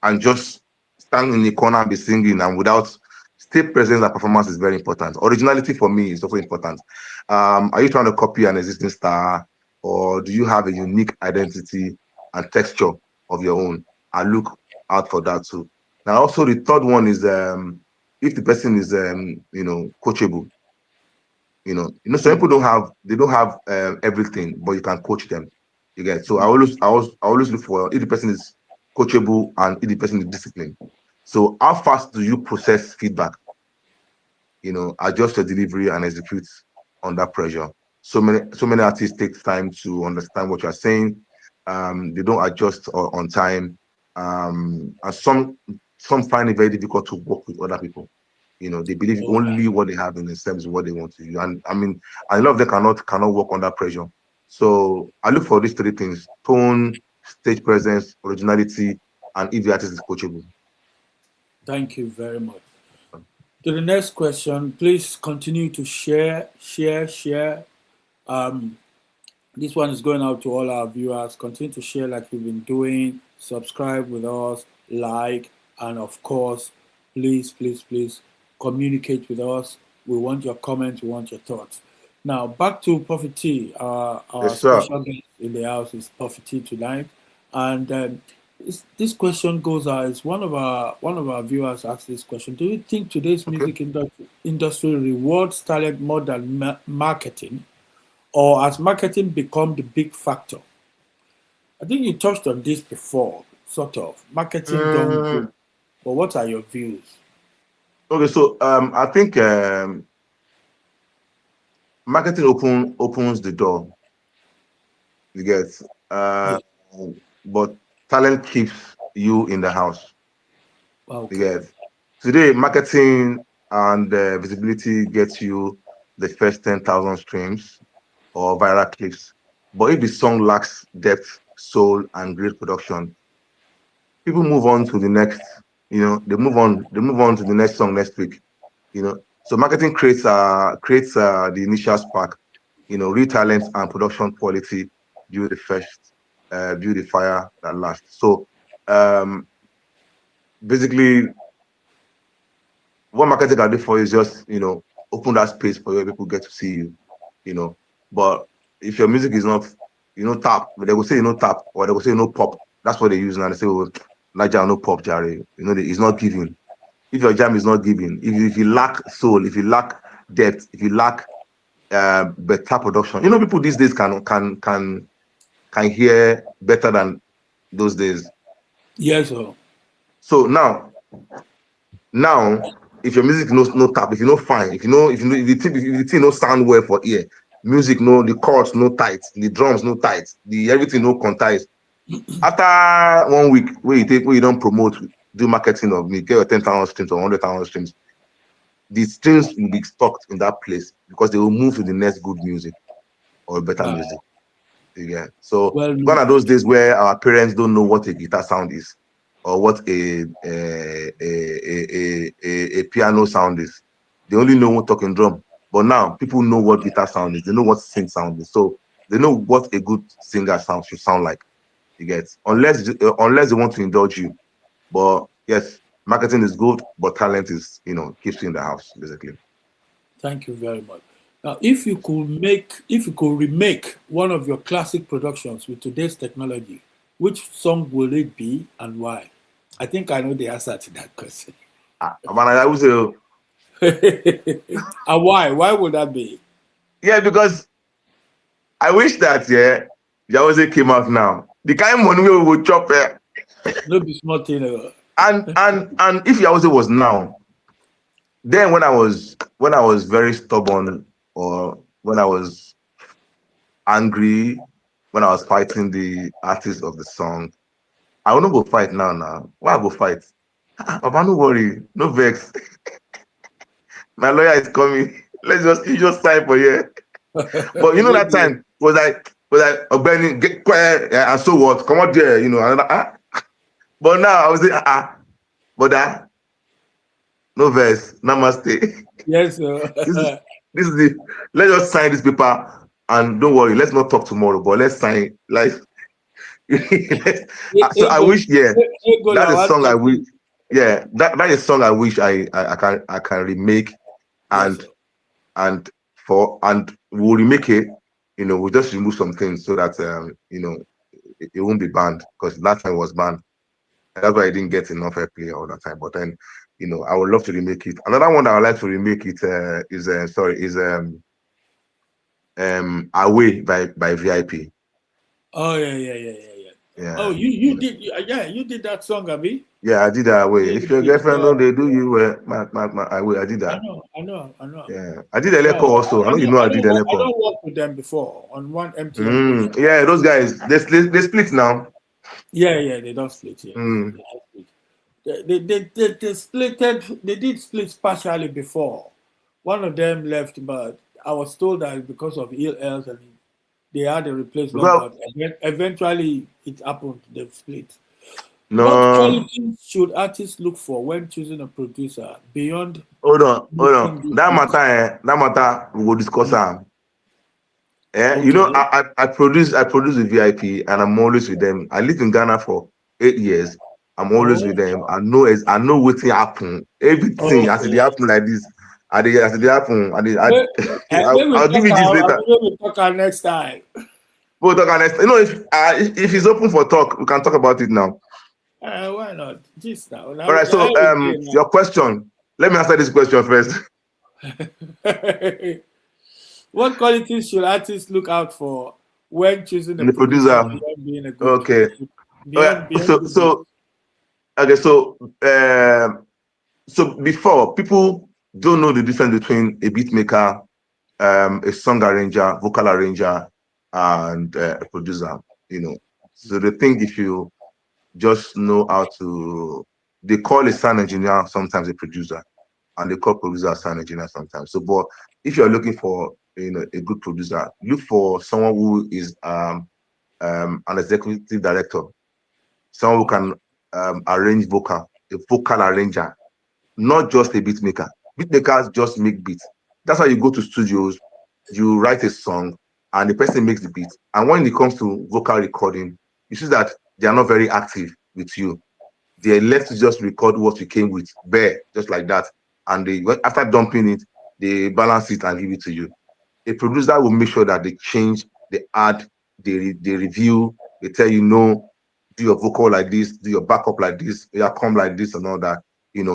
and just stand in the corner and be singing and without stage presence and performance is very important. Originality for me is also important. Are you trying to copy an existing star, or do you have a unique identity and texture of your own? I look out for that too. Now, also the third one is if the person is coachable. Some people don't have everything, but you can coach them. You get. So I always look for if the person is coachable and if the person is disciplined. So how fast do you process feedback? Adjust your delivery and execute under pressure. So many artists take time to understand what you're saying. They don't adjust on time. And some find it very difficult to work with other people. They believe only what they have in themselves is what they want to do. And I mean, a lot of them cannot work under pressure. So I look for these three things: tone, stage presence, originality, and if the artist is coachable. Thank you very much. To the next question, please continue to share, share, share. Um, this one is going out to all our viewers. Continue to share like we've been doing. Subscribe with us, like, and of course, please, please, please communicate with us. We want your comments. We want your thoughts. Now back to Puffy Tee. Our Yes, sir. special guest in the house is Puffy Tee tonight, and this question goes out. Is one of our viewers asked this question: do you think today's Okay. music industry rewards talent more than marketing? Or has marketing become the big factor? I think you touched on this before, sort of. Marketing done Mm, good. But what are your views? okay, so I think marketing opens the door. You get, uh, Yes. but talent keeps you in the house. You Okay. get. Today, marketing and visibility gets you the first 10,000 streams or viral clips. But if the song lacks depth, soul, and great production, people move on to the next. They move on to the next song next week. So marketing creates the initial spark. Real talent and production quality build the fire that lasts. So um basically, what marketing can do for you is just open that space for where people get to see you. you know but if your music is not tap, but they will say tap, or they will say no pop. That's what they use now. They say, oh, Niger no pop, Jerry. It's not giving. If your jam is not giving, if you lack soul, if you lack depth, if you lack better production, people these days can hear better than those days. Yes, sir. So now, if your music no tap, if you know fine, if the thing no sound well for ear, music no, the chords no tight, the drums no tight, the everything no contight. After 1 week, where you don't promote, do marketing of me, get your 10,000 streams or 100,000 streams, the streams will be stuck in that place because they will move to the next good music or better Wow. music. Yeah. So Well gone are noted. those days where our parents don't know what a guitar sound is, or what a piano sound is. They only know what talking drum. But now people know what guitar sound is. They know what sing sound is. So they know what a good singer should sound like. You get, unless they want to indulge you. But yes. Marketing is good, but talent is, keeps you in the house, basically. Thank you very much. Now, if you could remake one of your classic productions with today's technology, which song will it be and why? I think I know the answer to that question. But I would say, And why? Why would that be? yeah, because I wish that, Yahooze came out now. The kind of money we would chop, No be small thing. and if Yahooze was now, then when I was very stubborn, or when I was angry, when I was fighting the artist of the song, I will not go fight now. Now, why I go fight? Papa, no worry, no vex. My lawyer is coming. You just sign for here. But that time was like Ogbeni, get quiet, and so what? Come out there, But now I was saying, but no verse, namaste. Yes, This is this is the let's just sign this paper, and don't worry, let's not talk tomorrow, but let's sign. Like, so I wish, that's a song I wish, that is a song I wish I can remake, yes, and and we'll remake it. We'll just remove some things so that it won't be banned, because last time it was banned. And that's why I didn't get enough airplay all the time. But then, I would love to remake it. Another one that I would like to remake it is Away by VIP. oh yeah. Oh, Yeah, you did that song, Abi. yeah, I did that Away. If your girlfriend Yeah, know they do you well, my Away, I did I that. know, I know, I know. Yeah, I did Yeah, Eleko also. I know I did I Eleko. don't work with them before on one MTN project. Yeah, those guys they split now. Yeah, they don't split. Yes, Mm. they don't split. They splitted. They did split partially before. One of them left, but I was told that because of ill health, and they had a replacement. Well, But eventually, it happened. They split. What no, qualities should artists look for when choosing a producer beyond hold on. making good That beats? matter, that matter we will discuss. Okay. I produce with VIP, and I'm always with them. I live in Ghana for 8 years. I'm always with Oh, them. I know what happen. Everything as it okay. happen like this. As it happen. When, when we I'll give talk, you this I later. mean, when we talk next time. We'll talk next. If it's open for talk, we can talk about it now. Why not? Just now. All right. So your question. Let me answer this question first. What qualities should artists look out for when choosing a The producer producer. beyond being a good Okay. All right. beyond So good beat? so okay. So before, people don't know the difference between a beat maker, a song arranger, vocal arranger, and a producer. So they think if you just know how to, they call a sound engineer sometimes a producer, and they call producer a sound engineer sometimes. So, but if you're looking for a good producer, look for someone who is an executive director, someone who can arrange vocal, a vocal arranger, not just a beat maker. Beat makers just make beats. That's why you go to studios, you write a song, and the person makes the beat. And when it comes to vocal recording, you see that they are not very active with you. They left to just record what you came with, bare, just like that. And after dumping it, they balance it and give it to you. A producer will make sure that they change, they add, they review, they tell you no, do your vocal like this, do your backup like this, yeah, come like this and all that.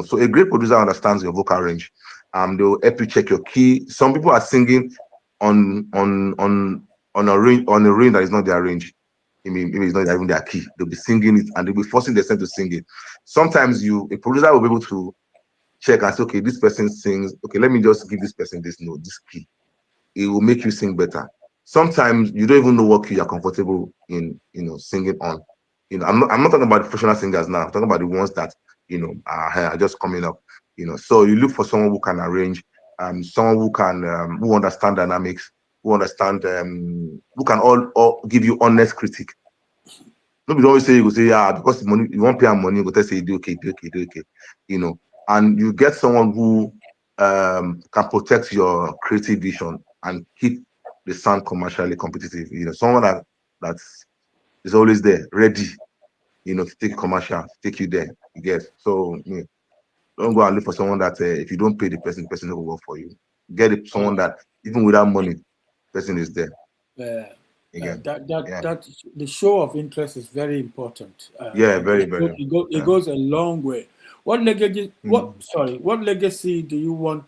So a great producer understands your vocal range. They'll help you check your key. Some people are singing on a range that is not their range. I mean, maybe it's not even their key. They'll be singing it, and they'll be forcing themselves to sing it. Sometimes a producer will be able to check and say, okay, this person sings. Okay, let me just give this person this note, this key. It will make you sing better. Sometimes you don't even know what key you're comfortable in, singing on. I'm not talking about professional singers now. I'm talking about the ones that, are just coming up. So you look for someone who can arrange, someone who understand dynamics, who can all give you honest critique. Nobody always say, you go say, yeah, because money, you won't pay am money, you go tell say do okay, do okay, do okay. And you get someone who can protect your creative vision and keep the sound commercially competitive. Someone that's is always there, ready, to take commercial, take you there. You get. So, yeah. Don't go and look for someone that if you don't pay the person will work for you. Get someone Oh, that even without money, person is there yeah. again. Yeah, The show of interest is very important. yeah, very, very. It goes a long way. Mm. What legacy do you want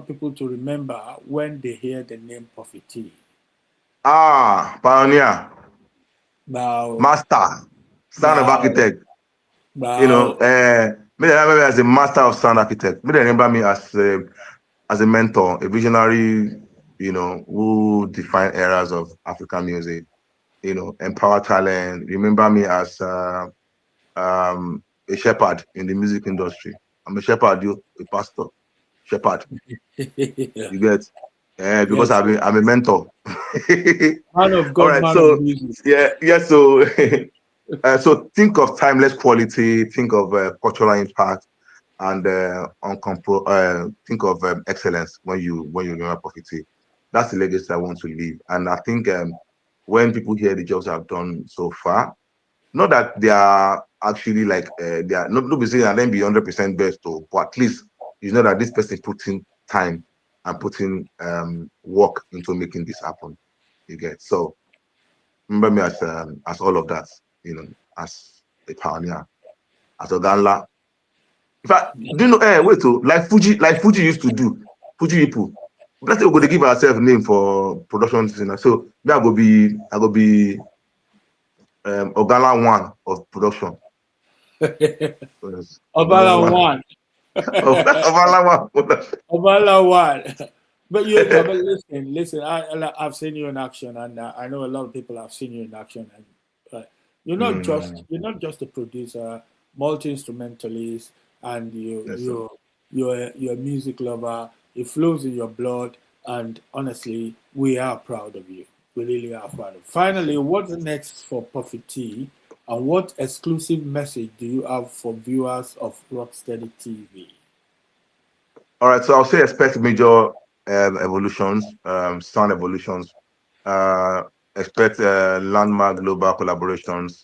people to remember when they hear the name Puffy Tee? Pioneer, Wow, master, son of wow, architect. wow. Me they remember me as a master of sound architect. Me they remember me as a mentor, a visionary, who defined eras of African music, empower talent. Remember me as a shepherd in the music industry. I'm a shepherd, a pastor, shepherd. Yeah. You get, because Yes, I'm a mentor. man of All God, right, man of so music. yeah. So so think of timeless quality, think of cultural impact, and think of excellence when you remember Puffy T. That's the legacy I want to leave, and I think when people hear the jobs I've done so far, not that they are actually like they are not be saying and then be 100% best, though, but at least you know that this person put in time and putting work into making this happen. You get, so remember me as all of that, as a pioneer, as a Ganla. In fact, do you know, wait, oh, like Fuji used to do, Fuji people. Let's say we're going to give ourselves name for production designer. So me, I go be Ogala one of production. Yes, Ogala Obala one one. of Ogala one production. Obala one. But listen. I've seen you in action, and I know a lot of people have seen you in action. And Mm, you're not just a producer, multi instrumentalist, and yes, sir. you're a music lover. It flows in your blood, and honestly, we are proud of you. We really are proud of. Yes, sir. Finally, what's next for Puffy T, and what exclusive message do you have for viewers of Rokstedi TV? All right, so I'll say expect major evolutions, sound evolutions. Uh, Expect landmark global collaborations.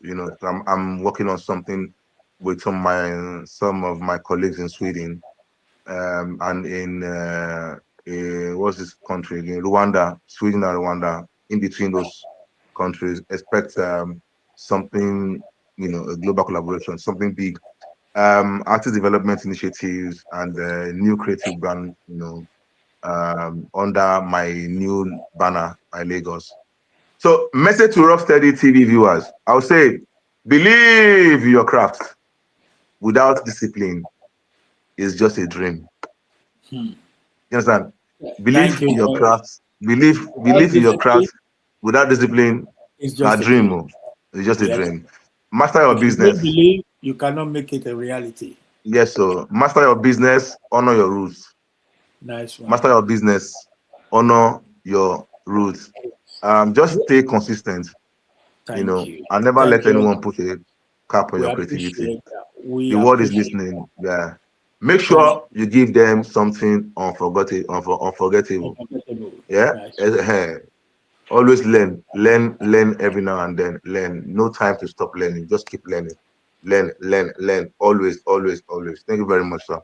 I'm working on something with some of my colleagues in Sweden, and in what's this country again? Rwanda, Sweden and Rwanda. In between those countries, expect something, a global collaboration, something big, artist development initiatives, and new creative brand, under my new banner by Lagos. So, message to Rokstedi TV viewers: I would say, believe in your craft. Without discipline, is just a dream. Hmm. You understand? Thank Believe you. in your craft. Believe in your Discipline craft. Without discipline, is not just a a dream. dream. Oh. It's just a Yes. dream. Master your If you don't business. believe, you cannot make it a reality. Yes, so master your business. Honor your roots. Nice one. Master your business. Honor your roots. Just stay consistent. Thank you. And never Thank let you. anyone put a cap on We your creativity. appreciate that. We The world is appreciate listening. Yeah. Make Thank sure you give them something you. unforgettable. Unforgettable. Yeah. Nice. Always learn every now and then. Learn. No time to stop learning. Just keep learning. Learn. Always, always, always. Thank you very much, sir.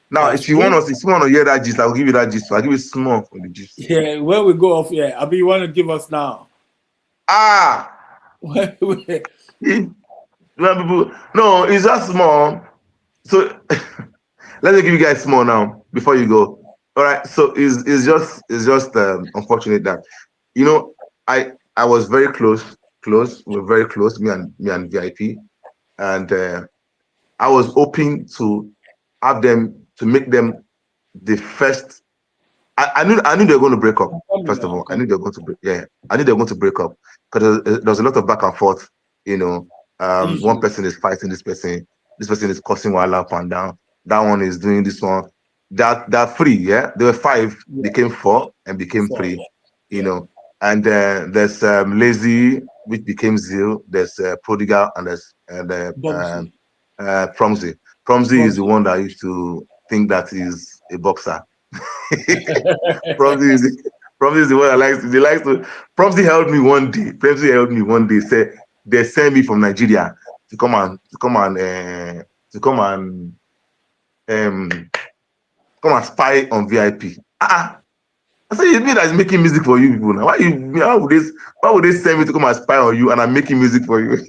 Now, That's great. if you want to hear that gist, I'll give you that gist. I'll give you small from the gist. Yeah, where we go off here. Abi, you want to give us now? Ah, well, people, no, it's just small. So let me give you guys small now before you go. All right. So it's just unfortunate that you know I was very close. We're very close. Me and VIP, and I was hoping to have them to make them the first. I knew they were going to break up. I'm coming. First of I'm all, I knew coming. they were going to break. Yeah, I knew they were going to break up because there's a lot of back and forth. You know, one Usually. person is fighting this person. This person is cursing while up and down. That one is doing this one. That three. Yeah, there were five, Yeah. became Yeah. four, and became Before. three. Yeah. You Yeah. know, and there's lazy, which became zeal. There's prodigal, and there's Bumsy. Promsy. Promsy is the Bumsy. one that used to think that he's a boxer. Promsy is Promsy is the one that likes to. They like to. Promsy helped me one day. Promsy helped me one day. Say they sent me from Nigeria to come and come and spy on VIP. I said, you mean that is making music for you people now? Why would they send me to come and spy on you and I'm making music for you?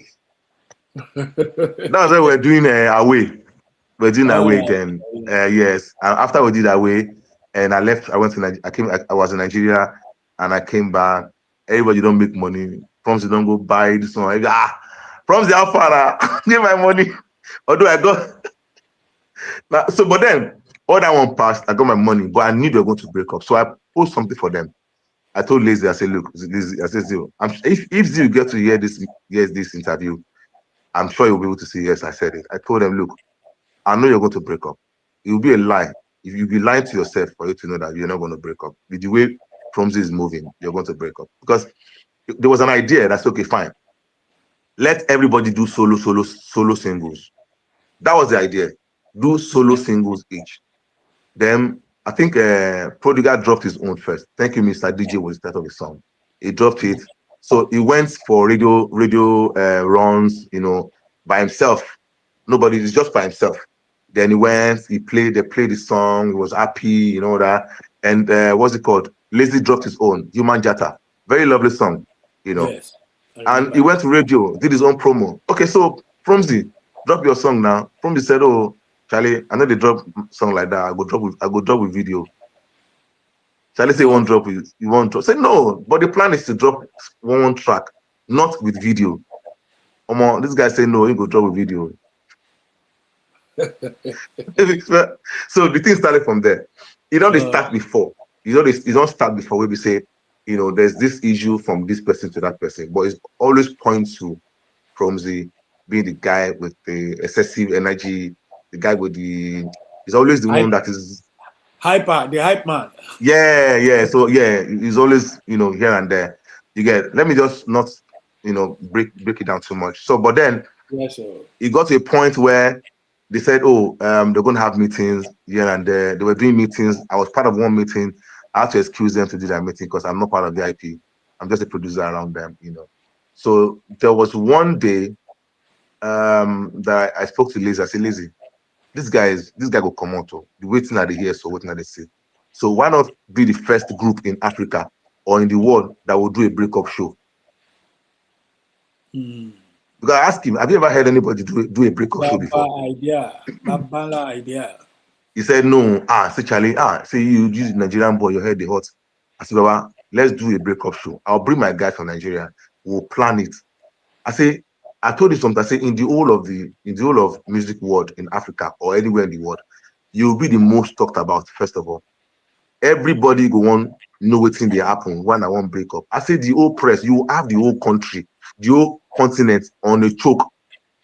That was when we were doing away. We're doing All away right. then. Yes. And after we did away, and I left, I went to Nigeria. I was in Nigeria and I came back. Everybody don't make money. Proms you don't go buy this one. Proms the alpha, give my money. Although I got but then all that one passed, I got my money, but I knew they were going to break up. So I posted something for them. I told Lazy, I said, look, Lazy, I said, Zio, if Zio get to hear this interview, I'm sure you'll be able to say yes, I said it. I told them, look, I know you're going to break up. It will be a lie. If you be lying to yourself for you to know that you're not going to break up. With the way Promzy is moving, you're going to break up. Because there was an idea that's okay, fine. Let everybody do solo singles. That was the idea. Do solo singles each. Then I think Prodigal dropped his own first. Thank you, Mr. DJ was the title of his song. He dropped it. So he went for radio runs, by himself. Nobody, it's just by himself. Then he went, they played the song, he was happy, that. And what's it called? Lazy dropped his own, Human Jata. Very lovely song, Yes. And he went to radio, did his own promo. Okay, so Promzy, drop your song now. Promzy said, oh, Charlie, I know they drop song like that. I go drop with video. Charlie say one drop with you won't drop. Say no, but the plan is to drop one track, not with video. This guy say no, he go drop with video. So the thing started from there. It don't start before. You don't start before where we say, there's this issue from this person to that person, but it's always points to Promzy being the guy with the excessive energy, the guy with he's always the one that is the hype man. Yeah. So he's always, here and there. You get, let me just not, break it down too much. So, but then it got to a point where they said, oh, they're going to have meetings here and there. They were doing meetings. I was part of one meeting. I had to excuse them to do that meeting because I'm not part of the IP. I'm just a producer around them, So there was one day that I spoke to Lizzie. I said, Lizzie, this guy will come out. The waiting at the here, so waiting at the see. So why not be the first group in Africa or in the world that will do a breakup show? Because I asked him, have you ever heard anybody do a breakup show before? Bambala idea. He said, no. Say Charlie, say you use Nigerian boy, your head they hot. I said, Baba, let's do a breakup show. I'll bring my guys from Nigeria. We'll plan it. I told you something. I say in the whole of music world in Africa or anywhere in the world, you'll be the most talked about, first of all. Everybody go on know what's in the happen when I want break up. I say the whole press, you have the whole country, the whole continent on a choke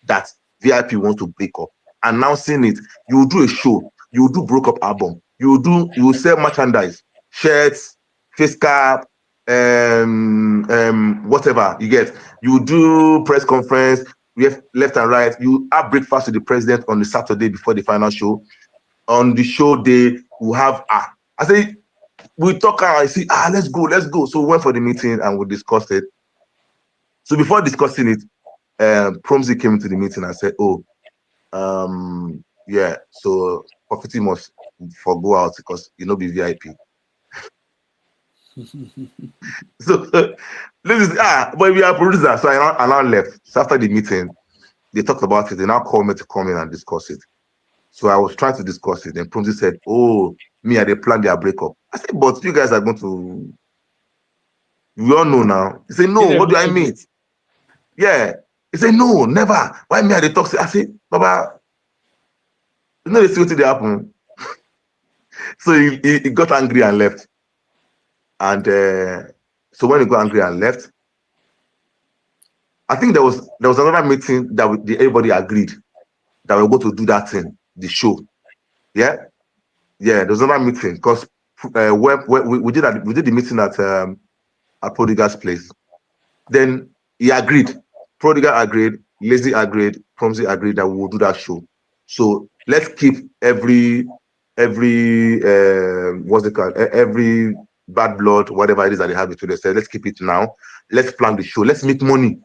that VIP wants to break up. Announcing it, you will do a show, you will do broke up album, you will sell merchandise, shirts, face cap, whatever you get. You do press conference, we have left and right. You have breakfast with the president on the Saturday before the final show. On the show day, we have I say we talk and I say let's go. So we went for the meeting and we discussed it. So before discussing it, Promzy came to the meeting and said, oh, so Puffy Tee must forgo out because be VIP. So this is but we are producers. So I now left. So after the meeting, they talked about it. They now called me to come in and discuss it. So I was trying to discuss it. Then Promzy said, oh, me, they plan their breakup. I said, but you guys are going to, we all know now. He said, no, what do I mean? Yeah. He said, no, never. Why me, they talk? I said, Baba, they see what they happen. So he got angry and left. And so when he got angry and left, I think there was another meeting that everybody agreed that we were going to do that thing, the show. Yeah. There was another meeting because we did the meeting at Prodigal's place. Then he agreed. Prodigal agreed. Lazy agreed. Promzy agreed that we will do that show. So let's keep every what's it called? Every bad blood, whatever it is that they have between themselves. Let's keep it now. Let's plan the show. Let's make money.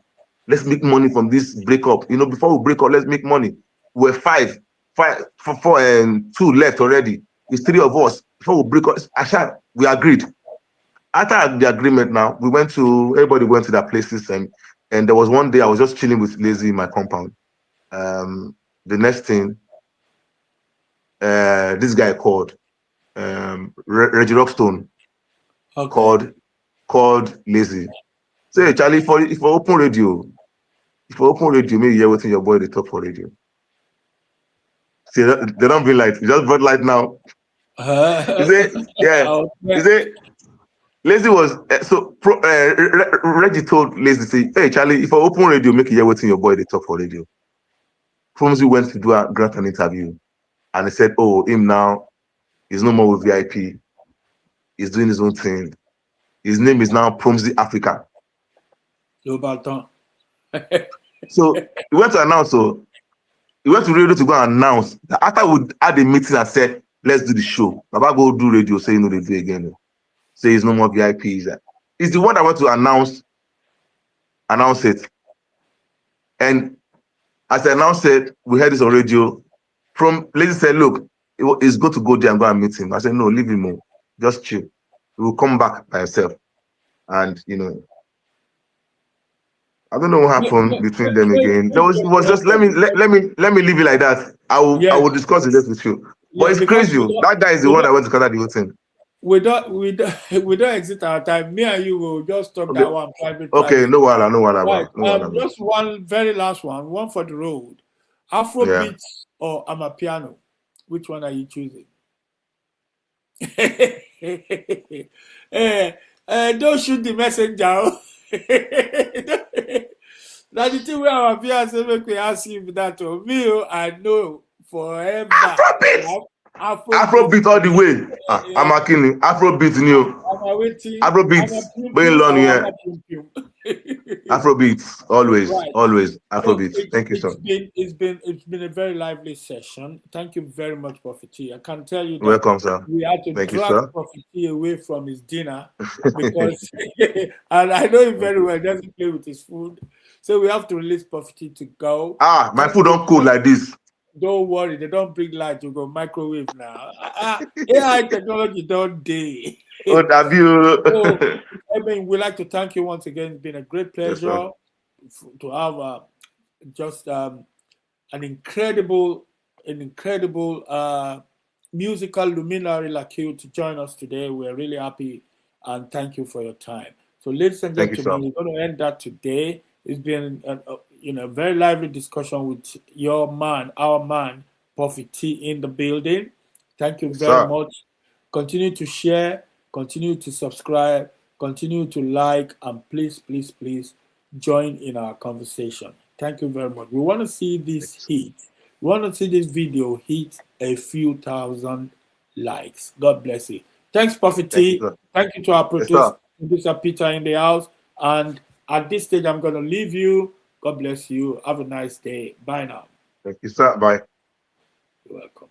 Let's make money from this breakup. Before we break up, let's make money. We're five two left already. It's three of us. Before we break up, we agreed. After the agreement, now everybody went to their places, and there was one day I was just chilling with Lazy in my compound. The next thing, this guy called, Reggie Rockstone, called Lazy. Say, hey, Charlie, if I open radio, maybe you're waiting your boy they talk for radio. See, they don't bring light. You just brought light now. You say, yeah. You say, Lazy was Reggie told Lazy, say, hey Charlie, if I open radio, make you hear waiting your boy they talk for radio. Promsy went to grant an interview, and he said, oh, him now is no more with VIP. He's doing his own thing. His name is now Promsy Africa. So he went to announce. So he went to radio to go and announce that after we had a meeting and said, let's do the show. Baba go do radio, say you know they do again. Say it's no more VIPs. It's the one that went to announce it. And as I announced it, we heard this on radio. Lazy said, look, it's good to go there and go and meet him. I said, no, leave him more. Just chill. He will come back by himself. And I don't know what happened between them again. It was just let me leave it like that. I will discuss it with you. But it's crazy. That guy is the one that went to Canada the whole thing. We don't exit our time. Me and you will just talk that one private. Okay, no wala. Right. Just one very last one for the road. Afrobeats or Amapiano? Which one are you choosing? Don't shoot the messenger. Now the thing where Amapiano say make we ask you that or me, I know forever. Afrobeat all the way. I'm a king. Afrobeat new. Afrobeat. Bring long here. Afrobeat always, always Afrobeat. Thank you, sir. It's been a very lively session. Thank you very much, Puffy Tee. I can tell you that welcome, sir. We had to drag Puffy Tee away from his dinner because, and I know him very well. He doesn't play with his food, so we have to release Puffy Tee to go. My food don't cool like this. Don't worry, they don't bring light. You go microwave now. AI technology don't day. What have you? I mean, we'd like to thank you once again. It's been a great pleasure to have just an incredible musical luminary like you to join us today. We're really happy and thank you for your time. So, ladies and gentlemen, we're going to end that today. It's been a very lively discussion with our man, Puffy Tee in the building. Thank you very much. Continue to share, continue to subscribe, continue to like, and please join in our conversation. Thank you very much. We want to see this hit. We want to see this video hit a few thousand likes. God bless you. Thanks, Puffy Tee. Thank you to our producer Peter in the house. And at this stage, I'm going to leave you. God bless you. Have a nice day. Bye now. Thank you, sir. Bye. You're welcome.